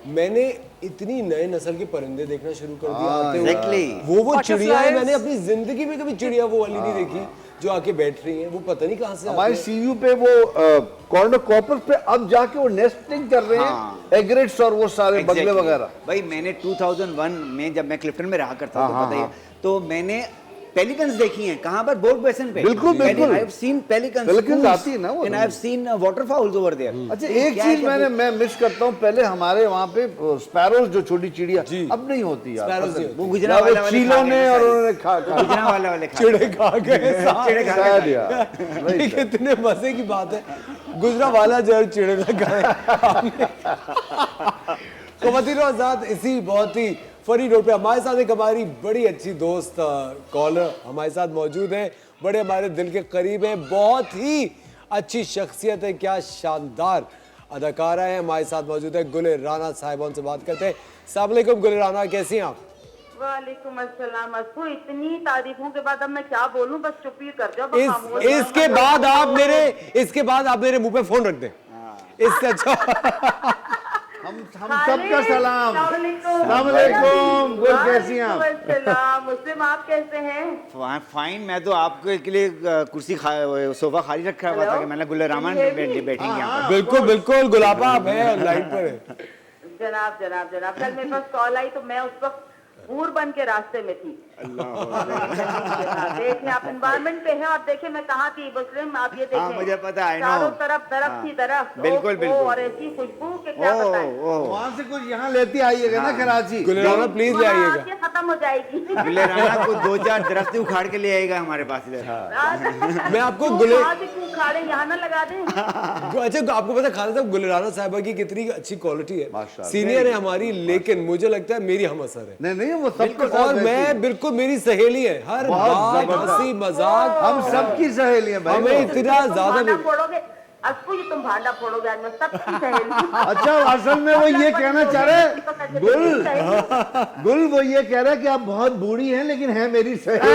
मैंने इतनी नए नस्ल के परिंदे देखना शुरू कर दिया आते हुए। exactly। वो चिड़िया है, Butterflies। मैंने अपनी जिंदगी में कभी चिड़िया वो वाली नहीं देखी जो आके बैठ रही हैं, वो पता नहीं कहाँ से हमारे आते हैं। सीयू पे वो कॉर्नर कॉपर्स पे अब जाके वो नेस्टिंग कर रहे हाँ। हैं, एग्रेट्स और वो सारे बगले Exactly. वगैरह। भाई मैंने 2001 में जब मैं क्लिफ्टन में रहा करता हाँ, था, हाँ, पता ही है, हाँ। तो मैंने पेलिकन्स देखी हैं। कहाँ पर? बोर्ड बेसन पे। बिल्कुल, बिल्कुल। I have seen pelicans. Pelicans आती है ना वो। And I have seen waterfowls over there. अच्छा, एक चीज मैं मिस करता हूँ, पहले हमारे वहाँ पे स्पैरोज जो छोटी चिड़िया जी। अब नहीं होती यार। Sparrows पता नहीं नहीं। वो गुजरा या वो वाला वाले चीलों खा गए ने ना और सारे। उन्होंने खा गुजरा वाला वाले खा चिड़े खा गए चिड़े खा Sad गए। यार, very ये sad। कितने मजे की बात है, गुजरा वाला जो है चिड़े लगा ख़वातीन और हज़रात, इसी बहुत ही फनी नोट पे हमारे साथ एक हमारी बड़ी अच्छी दोस्त कॉलर हमारे साथ मौजूद है, बड़े हमारे दिल के करीब है, बहुत ही अच्छी शख्सियत है, क्या शानदार अदाकारा है। हमारे साथ मौजूद है गुल राना साहिबा, उनसे बात करते हैं। अस्सलाम वालेकुम गुल राना, कैसी हैं आप? वालेकुम अस्सलाम। असफू, इतनी तारीफों के बाद अब मैं क्या बोलूं, बस चुप ही कर जाओ। बस खामोश रहो। इसके बाद आप मेरे मुंह पे फोन रख दें, इससे अच्छा। हम सबका सलाम। अस्सलामुअलैकुम। अस्सलामुअलैकुम। गुल, कैसी हैं आप? वालेकुम अस्सलाम। मुस्लिम, आप कैसे हैं? फाइन। मैं तो आपके लिए कुर्सी सोफा खाली रखा हुआ था कि मैंने गुल रामा बैठेंगे यहाँ पर। बिल्कुल बिल्कुल, गुलाबा आप है लाइन पर है। जनाब जनाब जनाब, कल मेरे पास कॉल आई तो मैं उस वक्त हूर बन के रास्ते में थी। देखें आप एनवायरमेंट पे हैं और देखें मैं कहाँ थी मुस्लिम, आप ये देखें। हाँ, मुझे पता है, I know। चारों तरफ दरख्त ही दरख्त। बिल्कुल, ओह, बिल्कुल। और ऐसी खुशबू के क्या बताएं। वहाँ से कुछ यहाँ लेते आइएगा ना कराची। गुल राना प्लीज ले वहाँ आइएगा। आके खत्म हो जाएगी। गुल राना को 2-4 दरख्त उखाड़ के ले आएगा हमारे पास इधर। मैं आपको क्यों गुले वहाँ से क्यों खाड़े यहाँ ना लगा दें। अच्छा, आपको पता है खालिद साहब, गुल राना साहिबा की कितनी अच्छी क्वालिटी है, माशाअल्लाह। सीनियर है हमारी, लेकिन मुझे लगता है मेरी हम असर है। नहीं नहीं, वो सबके और साथ मैं बिल्कुल, मेरी सहेली है, हर बहुत बात जबरदस्त। हंसी मजाक, हम सबकी सहेली हैं भाई। हमें इतना तुम ज्यादा भांडा नहीं। फोड़ोगे असफू, ये तुम भांडा फोड़ोगे आज मैं सबकी सहेली। अच्छा, असल में वो ये कहना चाह रहे हैं, गुल वो ये कह रहा है कि आप बहुत बूढ़ी हैं लेकिन हैं मेरी सहेली।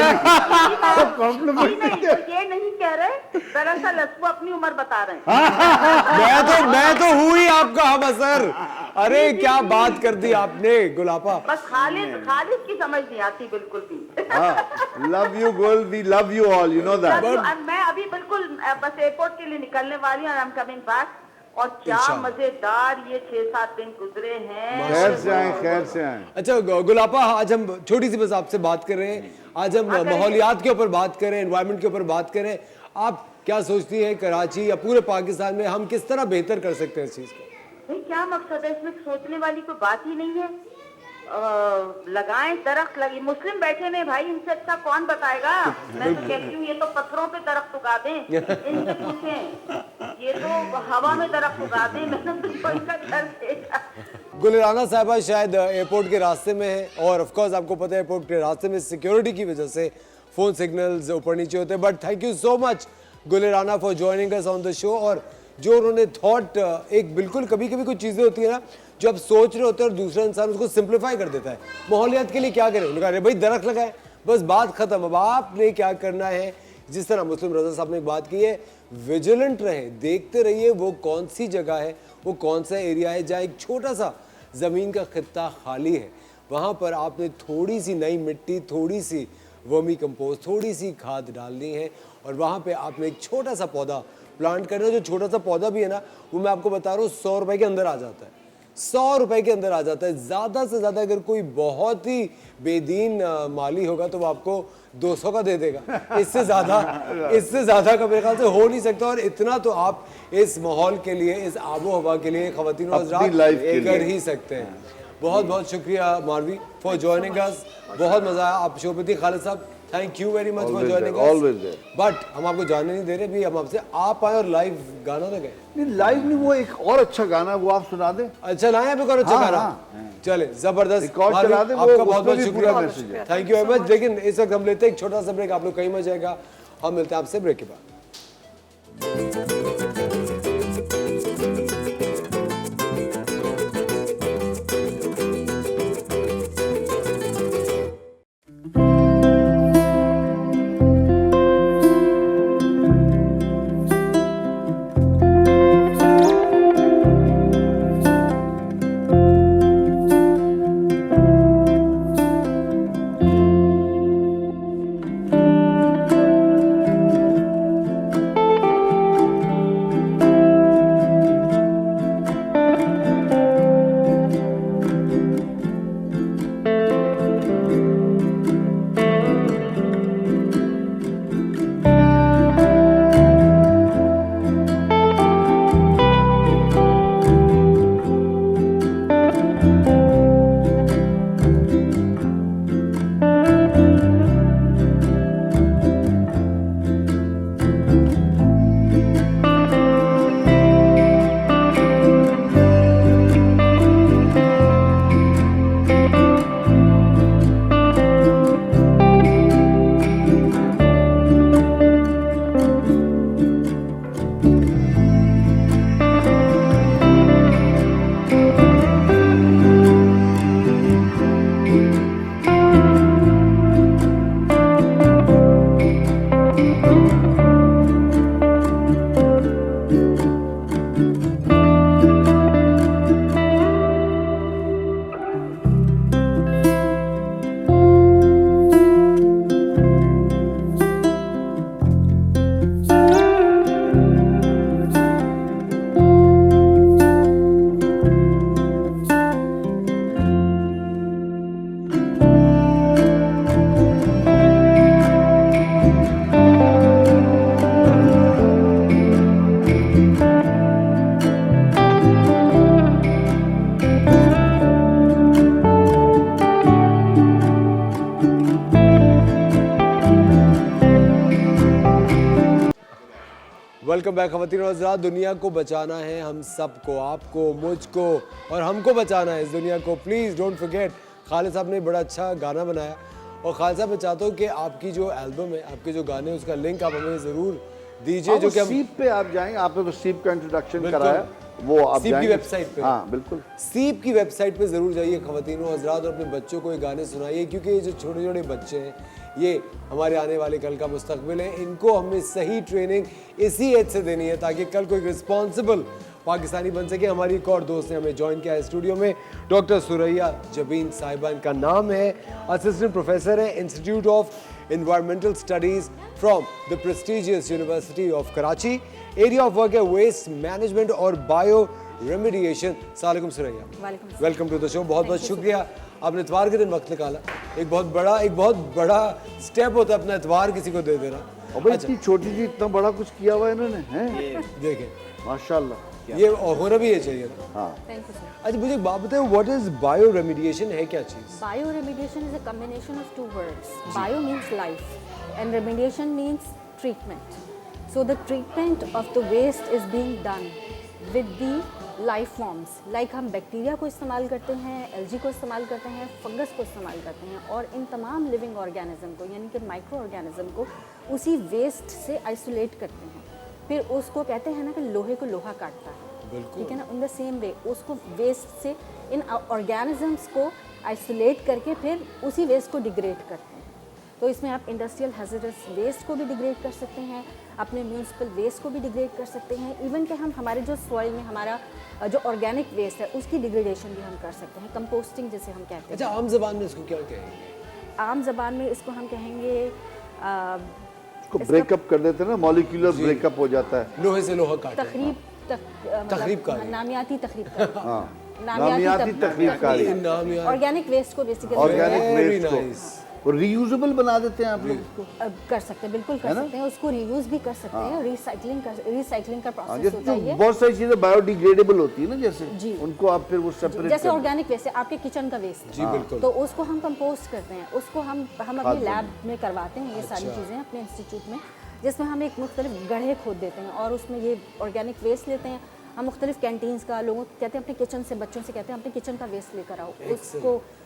नहीं नहीं, तो ये नहीं कह रहे, दरअसल असफू अपनी उम्र बता रहे हैं। मैं तो हूँ ही आपका हम असर। अरे क्या बात कर दी आपने गुलापा। बस खालिद की समझ नहीं आती बिल्कुल भी। Love you Gul, we love you all, you know that. मैं अभी बिल्कुल बस एयरपोर्ट के लिए निकलने वाली हूँ, आई एम कमिंग बैक। और क्या मजेदार ये 6-7 दिन गुजरे हैं। खैर से आए, खैर से आए। अच्छा गुलापा, आज हम छोटी सी बस आपसे बात कर रहे हैं, आज हम माहौलियात के ऊपर बात करें, एनवायरनमेंट के ऊपर बात करें। आप क्या सोचती हैं, कराची या पूरे पाकिस्तान में हम किस तरह बेहतर कर सकते हैं इस चीज को? नहीं, क्या मकसद है इसमें, सोचने वाली कोई बात ही नहीं है। लगाएं दरख्त, लगे मुस्लिम बैठे में भाई, इनसे अच्छा कौन बताएगा। मैं तो कहती हूँ ये तो पत्थरों पे दरख्त उगा दें, इनसे पूछें, ये तो हवा में दरख्त उगा दें। मैंने तो इनका घर देखा। गुल राना साहिबा शायद एयरपोर्ट के रास्ते में है, और ऑफ कोर्स आपको पता है एयरपोर्ट के रास्ते में सिक्योरिटी की वजह से फोन सिग्नल्स ऊपर नीचे होते हैं। But thank you so much Gul Rana for joining us on the show. और जो उन्होंने थॉट, एक बिल्कुल कभी कभी कुछ चीज़ें होती है ना जो आप सोच रहे होते हैं और दूसरा इंसान उसको सिंप्लीफाई कर देता है। माहौलियात के लिए क्या करें, उन्होंने कहा अरे भाई दरख्त लगाए, बस बात खत्म। अब आपने क्या करना है, जिस तरह मुस्लिम रजा साहब ने बात की है, विजिलेंट रहे, देखते रहिए वो कौन सी जगह है, वो कौन सा एरिया है जहाँ एक छोटा सा ज़मीन का खित्ता खाली है, वहाँ पर आपने थोड़ी सी नई मिट्टी, थोड़ी सी वर्मी कंपोस्ट, थोड़ी सी खाद डालनी है, और वहाँ पे आपने एक छोटा सा पौधा प्लांट करना है। जो छोटा सा पौधा भी है ना, वो मैं आपको बता रहा हूँ 100 रुपए के अंदर आ जाता है, 100 रुपए के अंदर आ जाता है। ज़्यादा से ज़्यादा अगर कोई बहुत ही बेदीन माली होगा तो वो आपको 200 का दे देगा, इससे ज़्यादा का मेरे ख्याल से हो नहीं सकता। और इतना तो आप इस माहौल के लिए, इस आबो हवा के लिए ख़वातीन और हज़रात कर ही सकते हैं। बहुत बहुत शुक्रिया मारवी फॉर जॉइनिंग अस, बहुत मज़ा आया। आप शो पे थी खालिद साहब, thank you very much for joining us. But हम आपको जाने नहीं दे रहे भी, हम आपसे आप आए और लाइव गाना लगाए। नहीं लाइव नहीं, वो एक और अच्छा गाना है, वो आप सुना दें। अच्छा लाए हैं और अच्छा हाँ, गाना, हाँ। चले जबरदस्त। रिकॉर्ड मारवी, चला दें, वो आपका बहुत उसमें बहुत भी शुक्रिया, पूरा मैसेज है। Thank you very much. लेकिन इस वक्त हम लेते हैं एक छोटा सा ब्रेक, आप लोग कहीं मत जाएगा, हम मिलते हैं आपसे ब्रेक के बाद। वेलकम बैक खवातीन और हज़रात। दुनिया को बचाना है हम सबको, आपको, मुझको और हमको बचाना है इस दुनिया को। प्लीज़ डोंट फॉरगेट, खालिद साहब ने बड़ा अच्छा गाना बनाया और खालिद साहब मैं चाहता हूँ कि आपकी जो एल्बम है, आपके जो गाने, उसका लिंक आप हमें ज़रूर दीजिए। जो कि हम सीप पे आप जाएंगे, आपने तो सीप का इंट्रोडक्शन बिल्कुल। कराया, वो आप सीप की जाएंगे वेबसाइट पे। हाँ बिल्कुल, सीप की वेबसाइट पे ज़रूर जाइए खवातीनों हज़रात और अपने बच्चों को ये गाने सुनाइए, क्योंकि ये जो छोटे छोटे बच्चे हैं ये हमारे आने वाले कल का मुस्तकबिल है। इनको हमें सही ट्रेनिंग इसी एज से देनी है ताकि कल को एक रिस्पॉन्सिबल पाकिस्तानी बन सके। हमारी एक और दोस्त ने हमें ज्वाइन किया है स्टूडियो में, डॉक्टर सुरैया जबीन साहिबा इनका नाम है। असिस्टेंट प्रोफेसर है institute of Environmental Studies from the prestigious University of Karachi. Area of work है waste management और bio remediation। सलाम Suraiya, welcome to the show. बहुत बहुत शुक्रिया, आपने इतवार के दिन वक्त निकाला। एक बहुत बड़ा स्टेप होता है अपना इतवार किसी को दे देना। और भाई इतनी छोटी सी इतना बड़ा कुछ किया हुआ है इन्होंने, हैं? देखें माशाल्लाह, ये होना भी ये चाहिए था। हाँ। Thank you sir. अच्छा मुझे एक बात बताओ, व्हाट इज बायो रेमिडिएशन, है क्या चीज़? Bio remediation is a combination of two words. Bio means life and remediation means treatment. So the treatment of the waste is being done with the life forms. Like हम bacteria को इस्तेमाल करते हैं, algae को इस्तेमाल करते हैं, fungus को इस्तेमाल करते हैं और इन तमाम लिविंग ऑर्गेनिज्म को यानी कि माइक्रो ऑर्गेनिज्म को उसी वेस्ट से आइसोलेट करते हैं। फिर उसको कहते हैं ना कि लोहे को लोहा काटता है, ठीक है ना, इन द सेम वे उसको वेस्ट से इन ऑर्गेनिजम्स को आइसोलेट करके फिर उसी वेस्ट को डिग्रेड करते हैं। तो इसमें आप इंडस्ट्रियल हैजर्डस वेस्ट को भी डिग्रेड कर सकते हैं, अपने म्यूनिसिपल वेस्ट को भी डिग्रेड कर सकते हैं, इवन कि हम हमारे जो सॉइल में हमारा जो ऑर्गेनिक वेस्ट है उसकी डिग्रेडेशन भी हम कर सकते हैं, कंपोस्टिंग जिसे हम कहते हैं। अच्छा आम जबान में इसको क्या कहेंगे? आम जबान में इसको हम कहेंगे इसको ब्रेकअप कर देते हैं ना, मॉलिक्यूलर ब्रेकअप हो जाता है। लोहे से लोहा काटा। तकरीब का नामियाती तकरीब का हाँ, नामियाती तकरीबकारी, ऑर्गेनिक वेस्ट को basically organic Very waste nice. को और रीयूजेबल बना देते हैं आप लोग इसको। कर सकते हैं, बिल्कुल कर सकते हैं, उसको रीयूज भी कर सकते हैं, रिसाइकलिंग का हाँ, प्रोसेस जैसे होता है जो ये। बहुत सारी चीजें बायोडिग्रेडेबल होती है ना, जैसे जी। उनको आप फिर वो सेपरेट जैसे ऑर्गेनिक वेस्ट है आपके किचन का वेस्ट, जी बिल्कुल। तो उसको हम कंपोस्ट करते हैं, उसको हम अपने लैब में करवाते हैं ये सारी चीज़ें अपने इंस्टीट्यूट में, जिसमें हम एक मुख्तलिफ गड्ढे खोद देते हैं और उसमें ये ऑर्गेनिक वेस्ट लेते हैं। हम मुख्तलिफ कैंटीन्स का, लोगों को कहते हैं अपने किचन से, बच्चों से कहते हैं अपने किचन का वेस्ट लेकर आओ,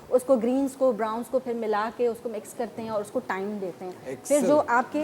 उसको ग्रीन्स को ब्राउन्स को फिर मिला के उसको मिक्स करते हैं और उसको टाइम देते हैं। फिर जो आपके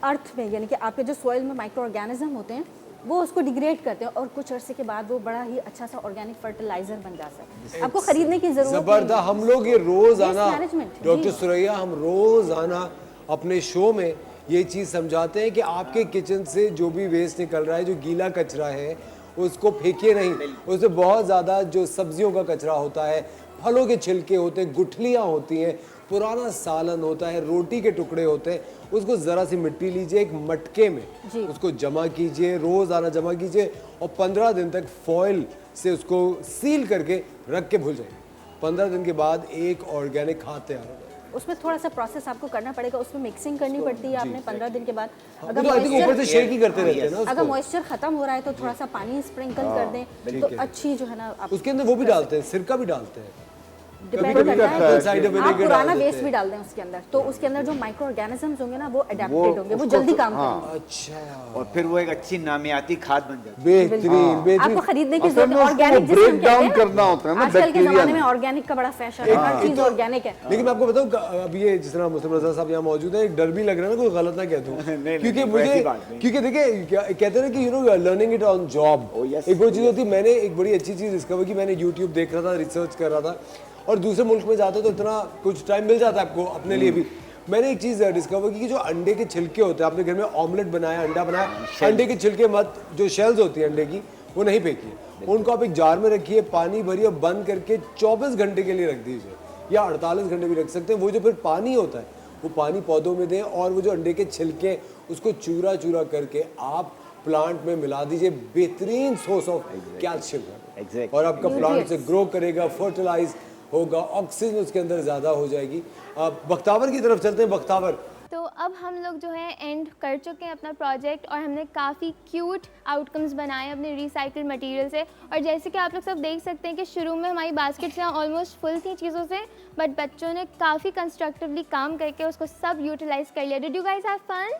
अर्थ में यानी कि आपके जो सॉइल में माइक्रो ऑर्गेनिज्म होते हैं वो उसको डिग्रेड करते हैं और कुछ अरसे के बाद वो बड़ा ही अच्छा सा ऑर्गेनिक फर्टिलाइजर बन जाता है। आपको खरीदने की जरूरत जबरदस्त। हम लोग ये रोजाना Waste management, डॉक्टर जी। सुरैया, हम रोजाना अपने शो में ये चीज़ समझाते हैं कि आपके किचन से जो भी वेस्ट निकल रहा है, जो गीला कचरा है, उसको फेंकिए नहीं। उसमें बहुत ज़्यादा जो सब्जियों का कचरा होता है, फलों के छिलके होते हैं, गुठलियाँ होती हैं, पुराना सालन होता है, रोटी के टुकड़े होते हैं, उसको ज़रा सी मिट्टी लीजिए, एक मटके में उसको जमा कीजिए, रोज़ाना जमा कीजिए और 15 दिन तक फॉइल से उसको सील करके रख के भूल जाइए। 15 दिन के बाद एक ऑर्गेनिक खाद तैयार हो जाए। उसमें थोड़ा सा प्रोसेस आपको करना पड़ेगा, उसमें मिक्सिंग करनी पड़ती है आपने 15 दिन के बाद। वो तो आई थिंक ऊपर से शेक ही करते रहते हैं ना अगर उसको। मॉइस्चर खत्म हो रहा है तो थोड़ा सा पानी स्प्रिंकल कर दें तो अच्छी जो है ना आप उसके अंदर वो भी डालते हैं, सिरका भी डालते हैं, डिपेंड कभी करता है साइड में आप vinegar पुराना डाल देते वेस्ट हैं। भी डाल दें उसके अंदर, तो उसके अंदर जो माइक्रो ऑर्गेनिजम्स होंगे ना वो अडेप्टेड होंगे, वो जल्दी काम करेंगे। अच्छा, और फिर वो एक अच्छी नामियाती खाद बन जाती बेहतरीन आपको बेहतरीन। खरीदने की असल जरूरत में है। उसको ऑर्गेनिक जिसे break हम कहते down हैं करना होता है ना, आजकल के bacteria ज़माने में। में ऑर्गेनिक का बड़ा फैशन है, हर चीज़ ऑर्गेनिक है। लेकिन मैं आपको बताऊं अब ये जिस तरह मुस्लिम रजा साहब यहाँ मौजूद है, एक डर भी लग रहा है ना कोई गलत ना कह दूं, क्योंकि नहीं, मुझे वैसी बात नहीं। क्योंकि देखिए कहते हैं ना कि learning it on job, yes, एक वो चीज़ होती है। मैंने एक बड़ी अच्छी चीज़ डिस्कवर की, मैंने यूट्यूब देख रहा था, रिसर्च कर रहा था, और दूसरे मुल्क में जाते तो इतना कुछ टाइम मिल जाता है आपको अपने लिए भी। मैंने एक चीज़ डिस्कवर की कि जो अंडे के छिलके होते हैं, आपने घर में ऑमलेट बनाया, अंडा बनाया, अंडे के छिलके मत, जो शेल्स होती है अंडे की, वो नहीं फेंकिए, उनको आप एक जार में रखिए, पानी भरिए, बंद करके 24 घंटे के लिए रख दीजिए या 48 घंटे भी रख सकते हैं। वो जो फिर पानी होता है वो पानी पौधों में दें और वो जो अंडे के छिलके उसको चूरा चूरा करके आप प्लांट में मिला दीजिए। बेहतरीन सोर्स ऑफ कैल्शियम और आपका प्लांट से ग्रो करेगा, फर्टिलाइज होगा, ऑक्सीजन उसके अंदर ज़्यादा हो जाएगी। अब बख्तावर की तरफ चलते हैं। बख्तावर, तो अब हम लोग जो है एंड कर चुके हैं अपना प्रोजेक्ट और हमने काफ़ी क्यूट आउटकम्स बनाए अपने रिसाइकिल मटेरियल से। और जैसे कि आप लोग सब देख सकते हैं कि शुरू में हमारी बास्केट्स यहाँ ऑलमोस्ट फुल थी चीज़ों से, बट बच्चों ने काफ़ी कंस्ट्रक्टिवली काम करके उसको सब यूटिलाइज कर लिया। Did you guys have fun?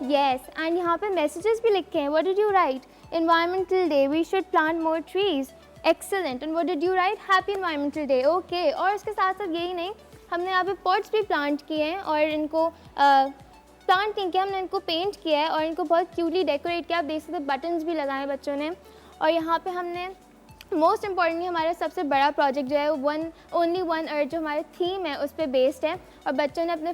Yes, and यहाँ पे messages भी लिखे हैं. What did you write? Environmental Day. We should plant more trees. Excellent. And what did you write? Happy Environmental Day. Okay. और इसके साथ साथ यही नहीं, हमने यहाँ पे pots भी plant किए हैं और इनको प्लांट नहीं किया, हमने इनको पेंट किया है और इनको बहुत क्यूटली डेकोरेट किया. आप देख सकते हैं बटन्स भी लगाए हैं बच्चों ने. और यहाँ पे हमने मोस्ट इम्पॉर्टेंटली हमारा सबसे बड़ा प्रोजेक्ट जो है वन ओनली वन अर्थ जो हमारा थीम है उस पर बेस्ड है. और बच्चों ने अपने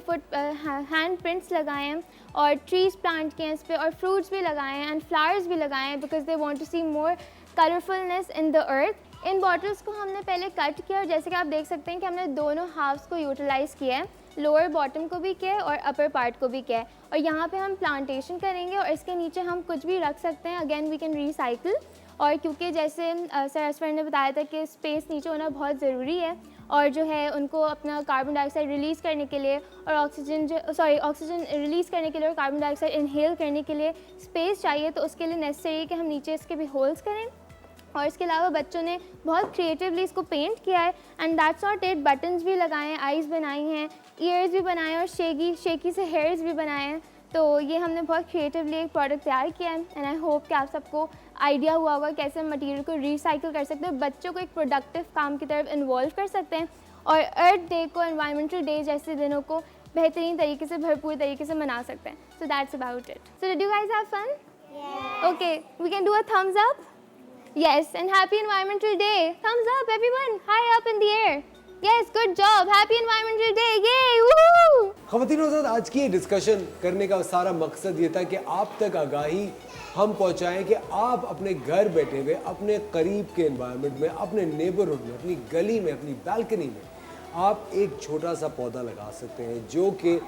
हैंड प्रिंट्स लगाए हैं और ट्रीज प्लांट किए हैं इस पर और फ्रूट्स भी लगाए हैं एंड फ्लावर्स भी लगाए हैं because they want to see more colourfulness in the earth. इन बॉटल्स को हमने पहले कट किया और जैसे कि आप देख सकते हैं कि हमने दोनों हाफ्स को यूटिलाइज़ किया है, लोअर बॉटम को भी किया है और अपर पार्ट को भी किया है. और यहाँ पे हम प्लांटेशन करेंगे और इसके नीचे हम कुछ भी रख सकते हैं. Again we can recycle. और क्योंकि जैसे सर असफर ने बताया था कि स्पेस नीचे होना बहुत ज़रूरी है और जो है उनको अपना कार्बन डाइऑक्साइड रिलीज़ करने के लिए और ऑक्सीजन रिलीज़ करने के लिए और कार्बन डाइऑक्साइड इनहेल करने के लिए स्पेस चाहिए. तो उसके लिए नेसेसरी है कि हम नीचे इसके भी होल्स करें. और इसके अलावा बच्चों ने बहुत क्रिएटिवली इसको पेंट किया है and that's not it. Buttons भी लगाए हैं, आईज़ बनाई हैं, ईयर्स भी बनाए हैं और शेकी से हेयर्स भी बनाए हैं. तो ये हमने बहुत क्रिएटिवली एक प्रोडक्ट तैयार किया है एंड आई होप कि आप सबको आइडिया हुआ होगा कैसे हम मटेरियल को रिसाइकिल कर सकते हैं, बच्चों को एक प्रोडक्टिव काम की तरफ इन्वॉल्व कर सकते हैं और अर्थ डे को, एनवायरमेंटल डे जैसे दिनों को बेहतरीन तरीके से, भरपूर तरीके से मना सकते हैं. So that's about it. So did you guys have fun? Okay, we can do a thumbs up. Yes, and happy Environmental Day. Thumbs up, everyone. High up in the air. Yes, good job. Happy Environmental Day. Yay! Woohoo! ख़वातीन और हज़रात, आज की ये discussion करने का सारा मकसद ये था कि आप तक आगाही हम पहुंचाएं कि आप अपने घर बैठे हुए अपने करीब के एनवायरनमेंट में, अपने नेबरहुड में, अपनी गली में, अपनी बालकनी में आप एक छोटा सा पौधा लगा सकते हैं जो कि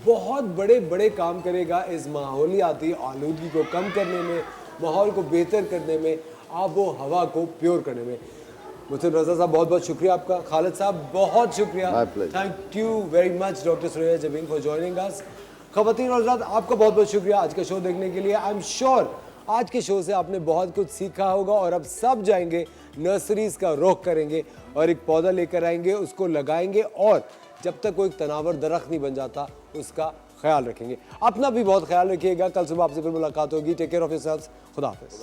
बहुत बड़े बड़े काम करेगा इस माहौलियाती आलूदगी को कम करने में, माहौल को बेहतर करने में, आबो हवा को प्योर करने में. मुझसे रज़ा साहब बहुत बहुत शुक्रिया आपका. खालिद साहब बहुत शुक्रिया. Thank you very much doctor Suraiya Jabeen for joining अस. ख़वातीन और हज़रात, आपका बहुत बहुत शुक्रिया आज का शो देखने के लिए. आई एम श्योर आज के शो से आपने बहुत कुछ सीखा होगा और अब सब जाएंगे नर्सरीज़ का रुख करेंगे और एक पौधा लेकर आएंगे, उसको लगाएंगे और जब तक कोई तनावर दरख्त नहीं बन जाता उसका ख्याल रखेंगे. अपना भी बहुत ख्याल रखिएगा. कल सुबह आपसे फिर मुलाकात होगी. Take care of yourselves. खुदा हाफिज़.